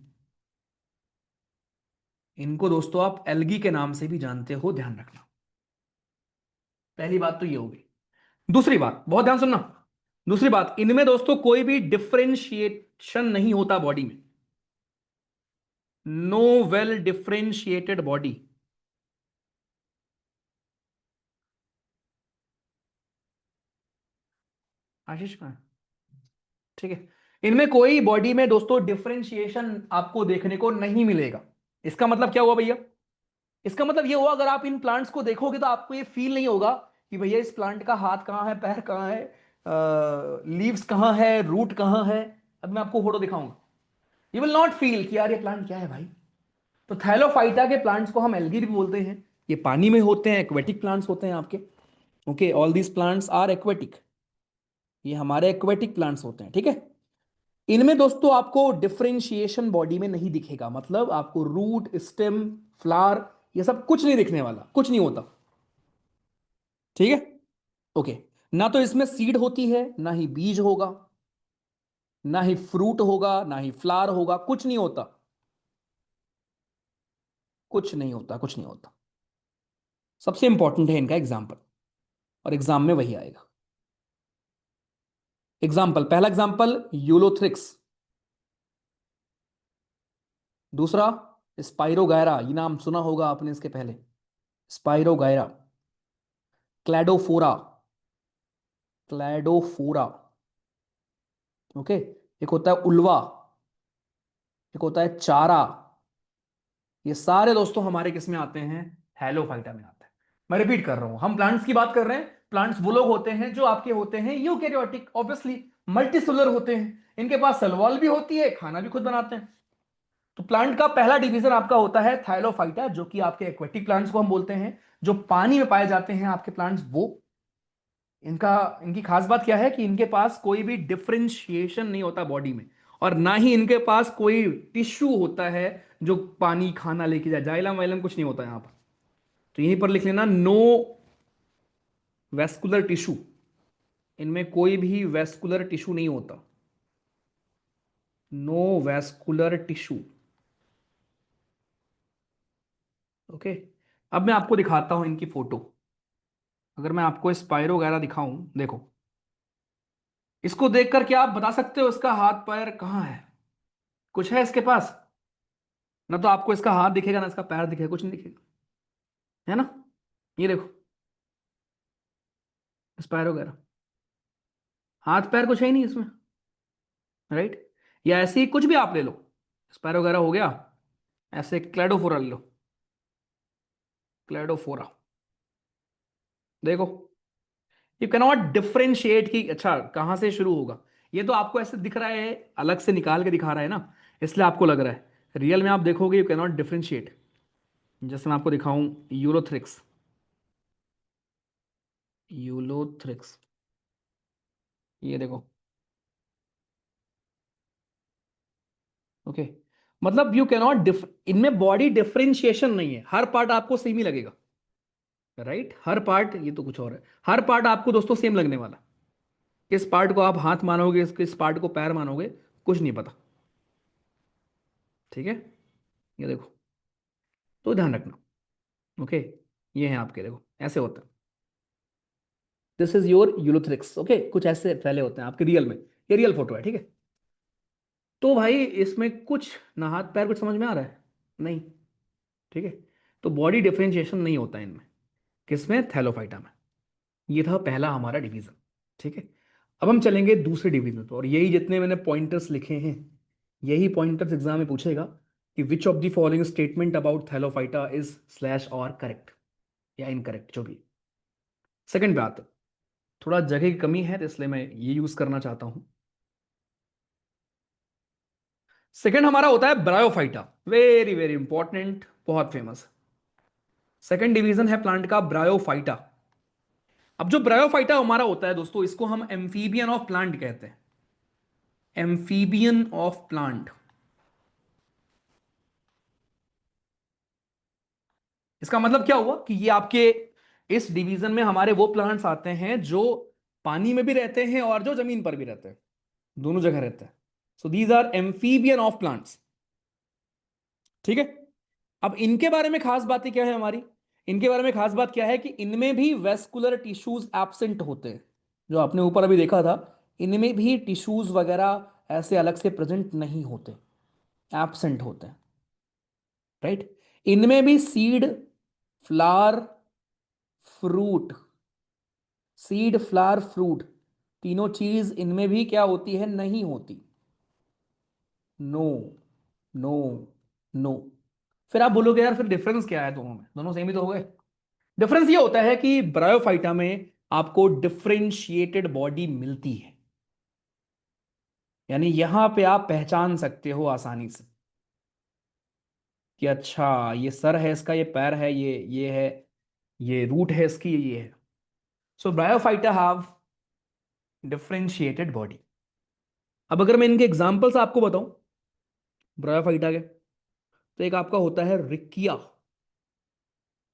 इनको दोस्तों आप एल्गी के नाम से भी जानते हो, ध्यान रखना। पहली बात तो ये होगी। दूसरी बात, बहुत ध्यान सुनना। दूसरी बात, इनमें दोस्तों कोई भी डिफरेंशिएशन नहीं होता बॉडी में, नो वेल डिफरेंशिएटेड बॉडी। आशीष कहां है? ठीक है, इनमें कोई बॉडी में दोस्तों डिफरेंशिएशन आपको देखने को नहीं मिलेगा। इसका मतलब क्या हुआ भैया? इसका मतलब ये हुआ, अगर आप इन प्लांट्स को देखोगे तो आपको ये फील नहीं होगा कि भैया इस प्लांट का हाथ कहाँ है, पैर कहाँ है, लीव्स कहाँ है, रूट कहाँ है। अब मैं आपको फोटो दिखाऊंगा, यू विल नॉट फील कि यार ये प्लांट क्या है भाई। तो थैलोफाइटा के प्लांट्स को हम एल्गी भी बोलते हैं। ये पानी में होते हैं, एक्वेटिक प्लांट्स होते हैं आपके। Okay, all these plants are aquatic. ये हमारे एक्वेटिक प्लांट्स होते हैं, ठीक है। इनमें दोस्तों आपको डिफरेंशिएशन बॉडी में नहीं दिखेगा, मतलब आपको रूट, स्टेम, फ्लावर, ये सब कुछ नहीं दिखने वाला, कुछ नहीं होता, ठीक है। ओके, ना तो इसमें सीड होती है, ना ही बीज होगा, ना ही फ्रूट होगा, ना ही फ्लावर होगा, कुछ नहीं होता, कुछ नहीं होता, कुछ नहीं होता। सबसे इंपॉर्टेंट है इनका एग्जाम्पल, और एग्जाम में वही आएगा। एग्जाम्पल, पहला एग्जाम्पल यूलोथ्रिक्स, दूसरा स्पाइरोगायरा, ये नाम सुना होगा आपने इसके पहले, स्पाइरोगायरा। Cladophora, Cladophora. ओके, एक होता है उल्वा, एक होता है चारा। ये सारे दोस्तों हमारे किस में आते हैं? हैलोफाइटा में आते हैं। मैं रिपीट कर रहा हूं, हम प्लांट्स की बात कर रहे हैं। प्लांट्स वो लोग होते हैं जो आपके होते हैं यूकेरियोटिक, ऑब्वियसली मल्टीसेलुलर होते हैं। इनके पास सेल वॉल भी होती है, खाना भी खुद बनाते हैं। तो प्लांट का पहला डिवीजन आपका होता है थाइलोफाइटा, जो कि आपके एक्वेटिक प्लांट्स को हम बोलते हैं। जो पानी में पाए जाते हैं आपके प्लांट्स, वो इनका इनकी खास बात क्या है कि इनके पास कोई भी डिफरेंशिएशन नहीं होता बॉडी में, और ना ही इनके पास कोई टिश्यू होता है जो पानी खाना लेके जाए, जाइलम वाइलम कुछ नहीं होता यहां पर। तो यहीं पर लिख लेना, नो वेस्कुलर टिश्यू। इनमें कोई भी वेस्कुलर टिश्यू नहीं होता, नो वेस्कुलर टिश्यू। ओके, अब मैं आपको दिखाता हूं इनकी फोटो। अगर मैं आपको स्पाइरो वगैरह दिखाऊं, देखो, इसको देखकर क्या आप बता सकते हो इसका हाथ पैर कहाँ है? कुछ है इसके पास? ना तो आपको इसका हाथ दिखेगा, ना इसका पैर दिखेगा, कुछ नहीं दिखेगा, है ना। ये देखो, स्पाइरो वगैरह, हाथ पैर कुछ है ही नहीं इसमें, राइट। या ऐसे ही कुछ भी आप ले लो, स्पाइरो वगैरह हो गया। ऐसे क्लेडोफोरा ले लो, क्लेडोफोरा, देखो, यू कैनॉट डिफरेंशिएट कि अच्छा कहां से शुरू होगा। ये तो आपको ऐसे दिख रहा है, अलग से निकाल के दिखा रहा है ना, इसलिए आपको लग रहा है। रियल में आप देखोगे, यू कैनॉट डिफरेंशिएट। जैसे मैं आपको दिखाऊं, यूलोथ्रिक्स, यूलोथ्रिक्स, ये देखो। ओके, मतलब यू कैनॉट इनमें बॉडी डिफरेंशिएशन नहीं है, हर पार्ट आपको सेम ही लगेगा, राइट। हर पार्ट, ये तो कुछ और है, हर पार्ट आपको दोस्तों सेम लगने वाला। किस पार्ट को आप हाथ मानोगे, किस पार्ट को पैर मानोगे, कुछ नहीं पता, ठीक है। ये देखो, तो ध्यान रखना। ओके, ये है आपके, देखो ऐसे होता है। This is your Ulothrix. Okay, कुछ ऐसे फैले होते हैं आपके रियल में। ये रियल फोटो है, ठीक है। तो भाई इसमें कुछ ना हाथ पैर, कुछ समझ में आ रहा है? नहीं, ठीक है। तो बॉडी डिफरेंशिएशन नहीं होता इनमें, किसमें? थैलोफाइटा में। ये था पहला हमारा डिवीजन, ठीक है। अब हम चलेंगे दूसरे डिवीजन पर, और यही जितने मैंने पॉइंटर्स लिखे हैं, यही पॉइंटर्स एग्जाम में पूछेगा कि which of the following statement about Thallophyta is slash और करेक्ट या इनकरेक्ट, जो भी। सेकंड पे आते हैं। थोड़ा जगह की कमी है, तो इसलिए मैं ये यूज करना चाहता हूं। सेकंड हमारा होता है ब्रायोफाइटा, वेरी वेरी इंपॉर्टेंट, बहुत फेमस। सेकंड डिवीजन है प्लांट का ब्रायोफाइटा। अब जो ब्रायोफाइटा हमारा होता है दोस्तों, इसको हम एम्फीबियन ऑफ प्लांट कहते हैं, एम्फीबियन ऑफ प्लांट। इसका मतलब क्या हुआ कि ये आपके इस डिवीजन में हमारे वो प्लांट्स आते हैं जो पानी में भी रहते हैं और जो जमीन पर भी रहते हैं, दोनों जगह रहते हैं। So these are amphibian of plants, ठीक है। अब इनके बारे में खास बातें क्या है हमारी? इनके बारे में खास बात क्या है कि इनमें भी वेस्कुलर टिश्यूज एब्सेंट होते हैं। जो आपने ऊपर अभी देखा था, इनमें भी टिश्यूज वगैरह ऐसे अलग से प्रेजेंट नहीं होते, एब्सेंट होते हैं, राइट। इनमें भी seed, flower, fruit, seed, flower, fruit, तीनों चीज इनमें भी क्या होती है? नहीं होती। No, no, no. फिर आप बोलोगे यार फिर डिफरेंस क्या है दोनों में? दोनों सेम ही तो हो गए। डिफरेंस ये होता है कि ब्रायोफाइटा में आपको डिफरेंशिएटेड बॉडी मिलती है, यानी यहां पे आप पहचान सकते हो आसानी से। कि अच्छा ये सर है इसका, ये पैर है, ये है, ये रूट है इसकी, ये है। सो ब्रायोफाइटा हैव डिफरेंशिएटेड बॉडी। अब अगर मैं इनके एग्जांपल्स आपको बताऊं ब्रायोफाइटा के, तो एक आपका होता है रिकिया,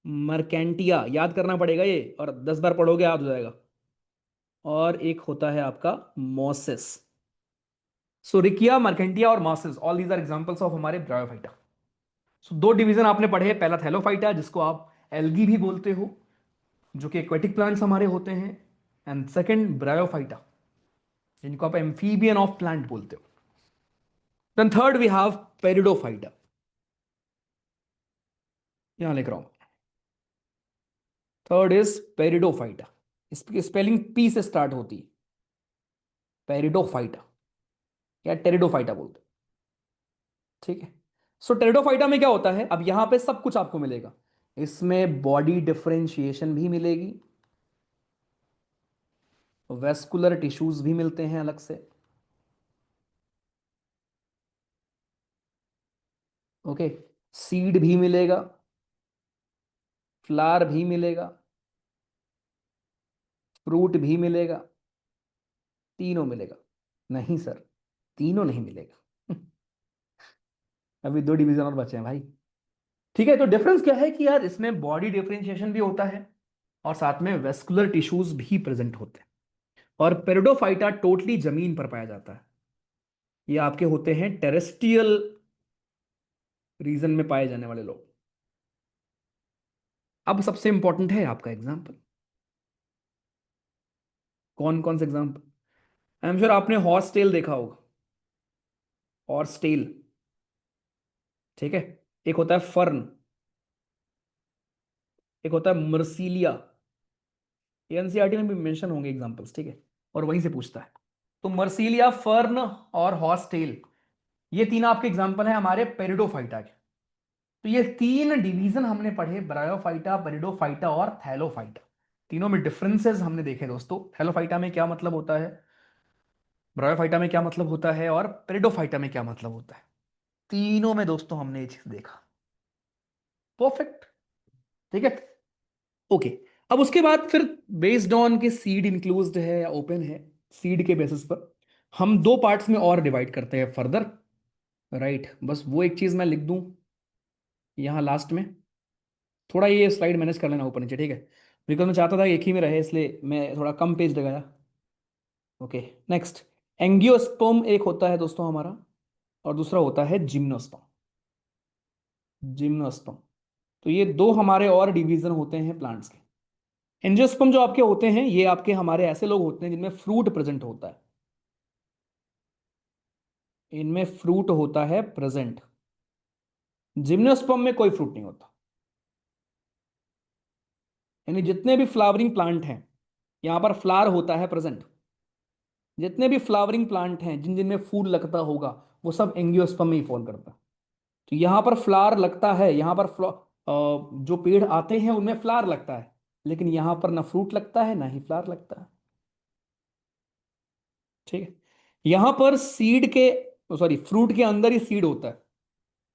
मर्केंटिया, याद करना पड़ेगा ये, और 10 बार पढ़ोगे याद हो जाएगा। और एक होता है आपका मोसिस। सो रिकिया, मर्केंटिया और mosses, all these are examples of हमारे ब्रायोफाइटा। सो दो डिवीजन आपने पढ़े, पहला थैलोफाइटा जिसको आप एल्गी भी बोलते हो, जो कि एक्वेटिक प्लांट्स हमारे होते हैं, एंड सेकंड ब्रायोफाइटा जिनको आप एम्फीबियन ऑफ प्लांट बोलते हो। देन थर्ड वी हैव पेरिडोफाइटा, यहां लिख रहा हूं। थर्ड इज पेरिडोफाइटा, इसकी स्पेलिंग पी से स्टार्ट होती है, पेरिडोफाइटा या टेरिडोफाइटा बोलते हैं। ठीक है। सो टेरिडोफाइटा में क्या होता है, अब यहां पे सब कुछ आपको मिलेगा, इसमें बॉडी डिफरेंशिएशन भी मिलेगी, वेस्कुलर टिश्यूज भी मिलते हैं अलग से। ओके। सीड भी मिलेगा, फ्लावर भी मिलेगा, फ्रूट भी मिलेगा, तीनों मिलेगा। नहीं सर, तीनों नहीं मिलेगा। अभी दो डिवीजन और बचे हैं भाई। ठीक है, तो डिफरेंस क्या है कि यार इसमें बॉडी डिफरेंशिएशन भी होता है और साथ में वेस्कुलर टिश्यूज भी प्रेजेंट होते हैं। और पेरिडोफाइटा टोटली जमीन पर पाया जाता है, ये आपके होते हैं टेरेस्ट्रियल रीजन में पाए जाने वाले लोग। अब सबसे इंपॉर्टेंट है आपका एग्जाम्पल। कौन कौन से एग्जाम्पल? आई एम श्योर आपने हॉर्स टेल देखा होगा, हॉर्स टेल। ठीक है। एक होता है फर्न, एक होता है मर्सीलिया, ये एनसीईआरटी में भी मेंशन होंगे एग्जांपल्स, ठीक है, और वहीं से पूछता है। तो मर्सीलिया, फर्न और हॉर्स टेल, ये तीन आपके एग्जांपल हैं हमारे पेरिडोफाइटा के। तो ये तीन डिवीजन हमने पढ़े, ब्रायोफाइटा, पेरिडोफाइटा और थैलोफाइटा। तीनों में डिफरेंसेस हमने देखे दोस्तों, थैलोफाइटा में क्या मतलब होता है, ब्रायोफाइटा में क्या मतलब होता है, और पेरिडोफाइटा में क्या मतलब होता है। तीनों में दोस्तों हमने ये चीज देखा। परफेक्ट। ठीक है। ओके। अब उसके बाद फिर बेस्ड ऑन के सीड इंक्लूज्ड है या ओपन है, सीड के बेसिस पर हम दो पार्ट्स में और डिवाइड करते हैं फर्दर। राइट, बस वो एक चीज मैं लिख दूं यहां लास्ट में, थोड़ा ये स्लाइड मैनेज कर लेना ऊपर नीचे, ठीक है, बिकॉज मैं चाहता था एक ही में रहे, इसलिए मैं थोड़ा कम पेज लगाया। ओके। नेक्स्ट, एंगियोस्पर्म एक होता है दोस्तों हमारा, और दूसरा होता है जिम्नोस्पर्म। जिम्नोस्पर्म, तो ये दो हमारे और डिवीजन होते हैं प्लांट्स के। एंजियोस्पर्म जो आपके होते हैं, ये आपके हमारे ऐसे लोग होते हैं जिनमें फ्रूट प्रेजेंट होता है, इनमें फ्रूट होता है प्रेजेंट। जिम्नोस्पर्म में कोई फ्रूट नहीं होता, यानी जितने भी फ्लावरिंग प्लांट हैं यहां पर फ्लावर होता है प्रेजेंट। जितने भी फ्लावरिंग प्लांट हैं जिन जिनमें फूल लगता होगा, वो सब एंजियोस्पर्म में ही फॉल करता है। तो यहां पर फ्लावर लगता है, यहां पर जो पेड़ आते हैं उनमें फ्लावर लगता है, लेकिन यहां पर ना फ्रूट लगता है ना ही फ्लावर लगता है। ठीक है। यहां पर सीड के, सॉरी, फ्रूट के अंदर ही सीड होता है।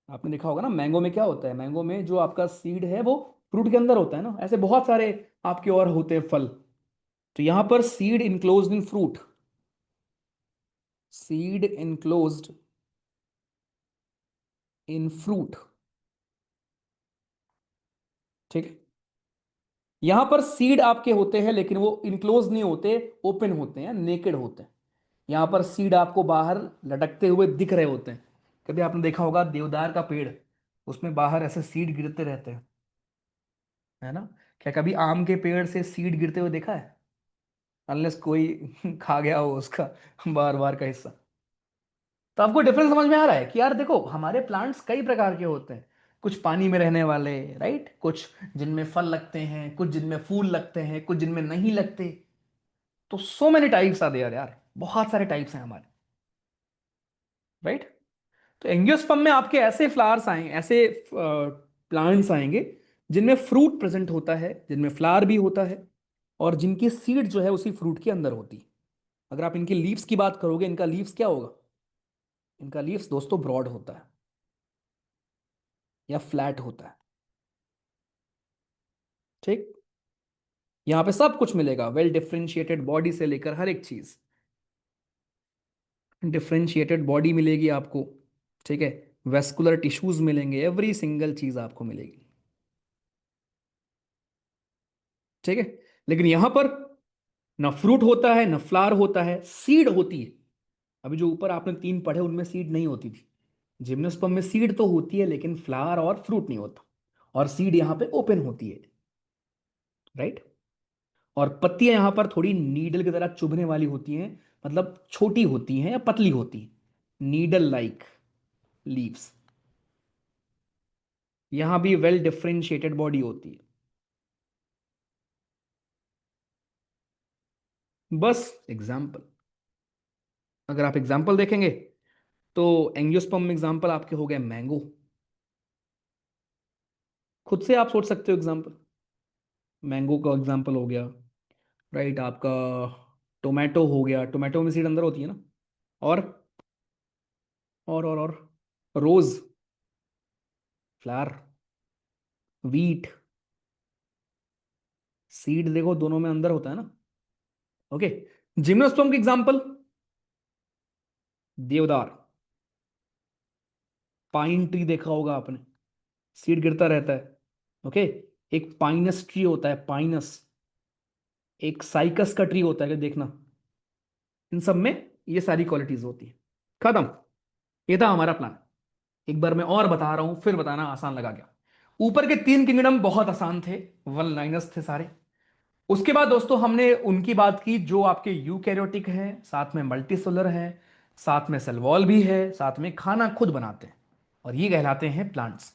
आपने देखा होगा ना, मैंगो में क्या होता है, मैंगो में जो आपका सीड है वो फ्रूट के अंदर होता है ना, ऐसे बहुत सारे आपके और होते हैं फल। तो यहां पर seed enclosed in fruit, seed enclosed in fruit. ठीक है। यहां पर सीड आपके होते हैं लेकिन वो इनक्लोज नहीं होते, ओपन होते हैं, नेकेड होते हैं। यहां पर सीड आपको बाहर लटकते हुए दिख रहे होते हैं। कभी आपने देखा होगा देवदार का पेड़, उसमें बाहर ऐसे सीड गिरते रहते हैं, है ना। क्या कभी आम के पेड़ से सीड गिरते हुए देखा है? अनलेस कोई खा गया हो उसका बार बार का हिस्सा। तो आपको डिफरेंस समझ में आ रहा है कि यार देखो हमारे प्लांट्स कई प्रकार के होते हैं, कुछ पानी में रहने वाले, राइट, कुछ जिनमें फल लगते हैं, कुछ जिनमें फूल लगते हैं, कुछ जिनमें नहीं लगते। तो so many types are there यार, बहुत सारे टाइप्स हैं हमारे, राइट। तो एंजियोस्पर्म में आपके ऐसे फ्लावर्स आए, ऐसे प्लांट्स आएंगे जिनमें फ्रूट प्रेजेंट होता है, जिनमें फ्लावर भी होता है, और जिनकी सीड जो है उसी फ्रूट के अंदर होती है। अगर आप इनके लीव्स की बात करोगे, इनका लीव्स क्या होगा, इनका लीव्स दोस्तों ब्रॉड होता है। या फ्लैट होता है। ठीक। यहां पे सब कुछ मिलेगा, वेल डिफरेंशिएटेड बॉडी से लेकर हर एक चीज, डिफरेंशिएटेड बॉडी मिलेगी आपको। ठीक है। वेस्कुलर टिश्यूज मिलेंगे, एवरी सिंगल चीज आपको मिलेगी। ठीक है। लेकिन यहां पर ना फ्रूट होता है ना फ्लावर होता है, सीड होती है। अभी जो ऊपर आपने तीन पढ़े उनमें सीड नहीं होती थी। जिम्नोस्पर्म में सीड तो होती है लेकिन फ्लावर और फ्रूट नहीं होता। और सीड यहां पे ओपन होती है। राइट। और पत्तियां यहां पर थोड़ी नीडल की तरह चुभने वाली होती हैं, मतलब छोटी होती हैं या पतली होती हैं, नीडल लाइक लीव्स। यहां भी वेल डिफरेंशिएटेड बॉडी होती है। बस एग्जाम्पल, अगर आप एग्जाम्पल देखेंगे तो एंजियोस्पर्म में एग्जाम्पल आपके हो गए मैंगो। खुद से आप सोच सकते हो एग्जाम्पल, मैंगो का एग्जाम्पल हो गया। राइट आपका टोमेटो हो गया, टोमेटो में सीड अंदर होती है ना। और और रोज, फ्लावर, वीट, सीड देखो दोनों में अंदर होता है ना। ओके। जिम्नोस्पर्म की एग्जाम्पल देवदार, पाइन ट्री देखा होगा आपने, सीड गिरता रहता है। ओके। एक पाइनस ट्री होता है, पाइनस। एक साइकस का ट्री होता है, कि देखना इन सब में ये सारी क्वालिटीज होती है। खत्म। ये था हमारा प्लान। एक बार मैं और बता रहा हूं, फिर बताना आसान लगा क्या। ऊपर के तीन किंगडम बहुत आसान थे, वन लाइनर्स थे सारे। उसके बाद दोस्तों हमने उनकी बात की जो आपके यूकैरियोटिक है, साथ में मल्टीसेलुलर है, साथ में सेल वॉल भी है, साथ में खाना खुद बनाते हैं, और ये कहलाते हैं प्लांट्स।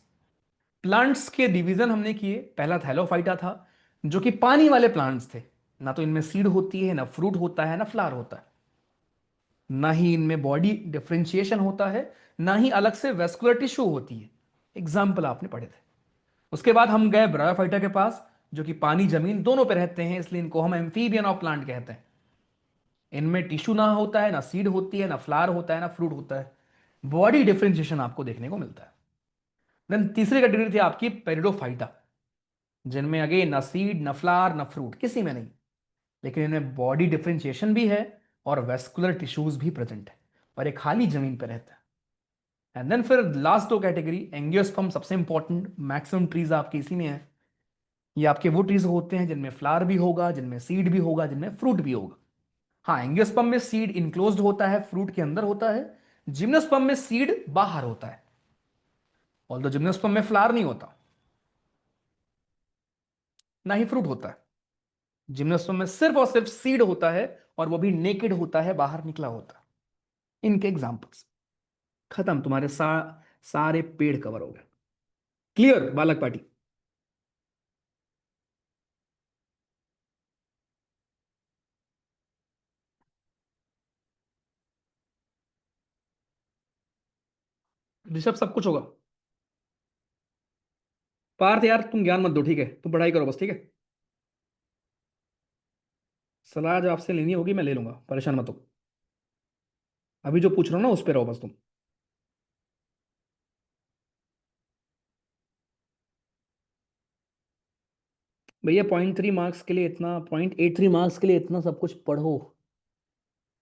प्लांट्स के डिवीजन हमने किए। पहला थैलोफाइटा था, जो कि पानी वाले प्लांट्स थे। ना तो इनमें सीड होती है, ना फ्रूट होता है, ना फ्लावर होता है, ना ही इनमें बॉडी डिफरेंशिएशन होता है, ना ही अलग से वेस्कुलर टिश्यू होती है। एग्जाम्पल आपने पढ़े थे। उसके बाद हम गए ब्रायोफाइटा के पास, जो कि पानी जमीन दोनों पे रहते हैं, इसलिए इनको हम एम्फीबियन ऑफ प्लांट कहते हैं। इनमें टिश्यू ना होता है, ना सीड होती है, ना फ्लावर होता है, ना फ्रूट होता है। बॉडी डिफरेंशिएशन आपको देखने को मिलता है। देन तीसरी कैटेगरी थी आपकी पेरिडोफाइटा, जिनमें अगे ना सीड ना फ्लावर ना फ्रूट, किसी में नहीं, लेकिन इनमें बॉडी डिफरेंशिएशन भी है और वेस्कुलर टिश्यूज भी प्रेजेंट है, और एक खाली जमीन पर रहता है। एंड देन फिर लास्ट दो कैटेगरी, एंजियोस्पर्म सबसे इंपॉर्टेंट, मैक्सिमम ट्रीज आपके इसी में है। ये आपके वो ट्रीज होते हैं जिनमें फ्लावर भी होगा, जिनमें सीड भी होगा, जिनमें फ्रूट भी होगा। हाँ, एंजियोस्पर्म में सीड इनक्लोज्ड होता है, फ्रूट के अंदर होता है। जिम्नोस्पर्म में सीड बाहर होता है, ऑल्दो जिम्नोस्पर्म में फ्लावर नहीं होता, ना ही फ्रूट होता है। जिम्नोस्पर्म में सिर्फ और सिर्फ सीड होता है, और वो भी नेकेड होता है, बाहर निकला होता है। इनके एग्जाम्पल्स। खत्म, तुम्हारे सारे पेड़ कवर हो गए। क्लियर बालक पार्टी। ऋषभ सब कुछ होगा। पार्थ यार तुम ज्ञान मत दो, ठीक है, तुम पढ़ाई करो बस, ठीक है। सलाह जो आपसे लेनी होगी मैं ले लूंगा, परेशान मत हो। अभी जो पूछ रहा हूं ना उस पर रहो बस तुम। भैया 0.3 मार्क्स के लिए इतना, 0.83 मार्क्स के लिए इतना सब कुछ पढ़ो।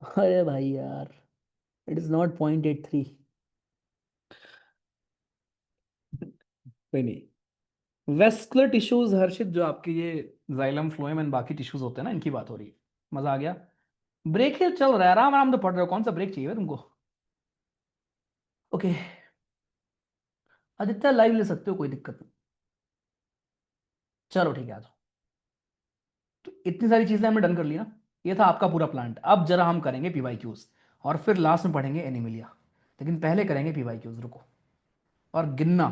अरे भाई यार, इट इज नॉट 0.83। कोई नहीं। वेस्कुलर टिश्यूज हर्षित, जो आपके ये जाइलम फ्लोएम एंड बाकी टिश्यूज होते हैं ना, इनकी बात हो रही है। मजा आ गया। ब्रेक है चल रहा है, आराम आराम तो पढ़ रहे हो, कौन सा ब्रेक चाहिए तुमको। ओके। आदित्य लाइव ले सकते हो, कोई दिक्कत नहीं। चलो ठीक है, आ जाओ। तो इतनी सारी चीजें हमने डन कर ली ना। ये था आपका पूरा प्लांट। अब जरा हम करेंगे पीवाईक्यूज, और फिर लास्ट में पढ़ेंगे एनिमिलिया। लेकिन पहले करेंगे पीवाईक्यूज, रुको। और गिनना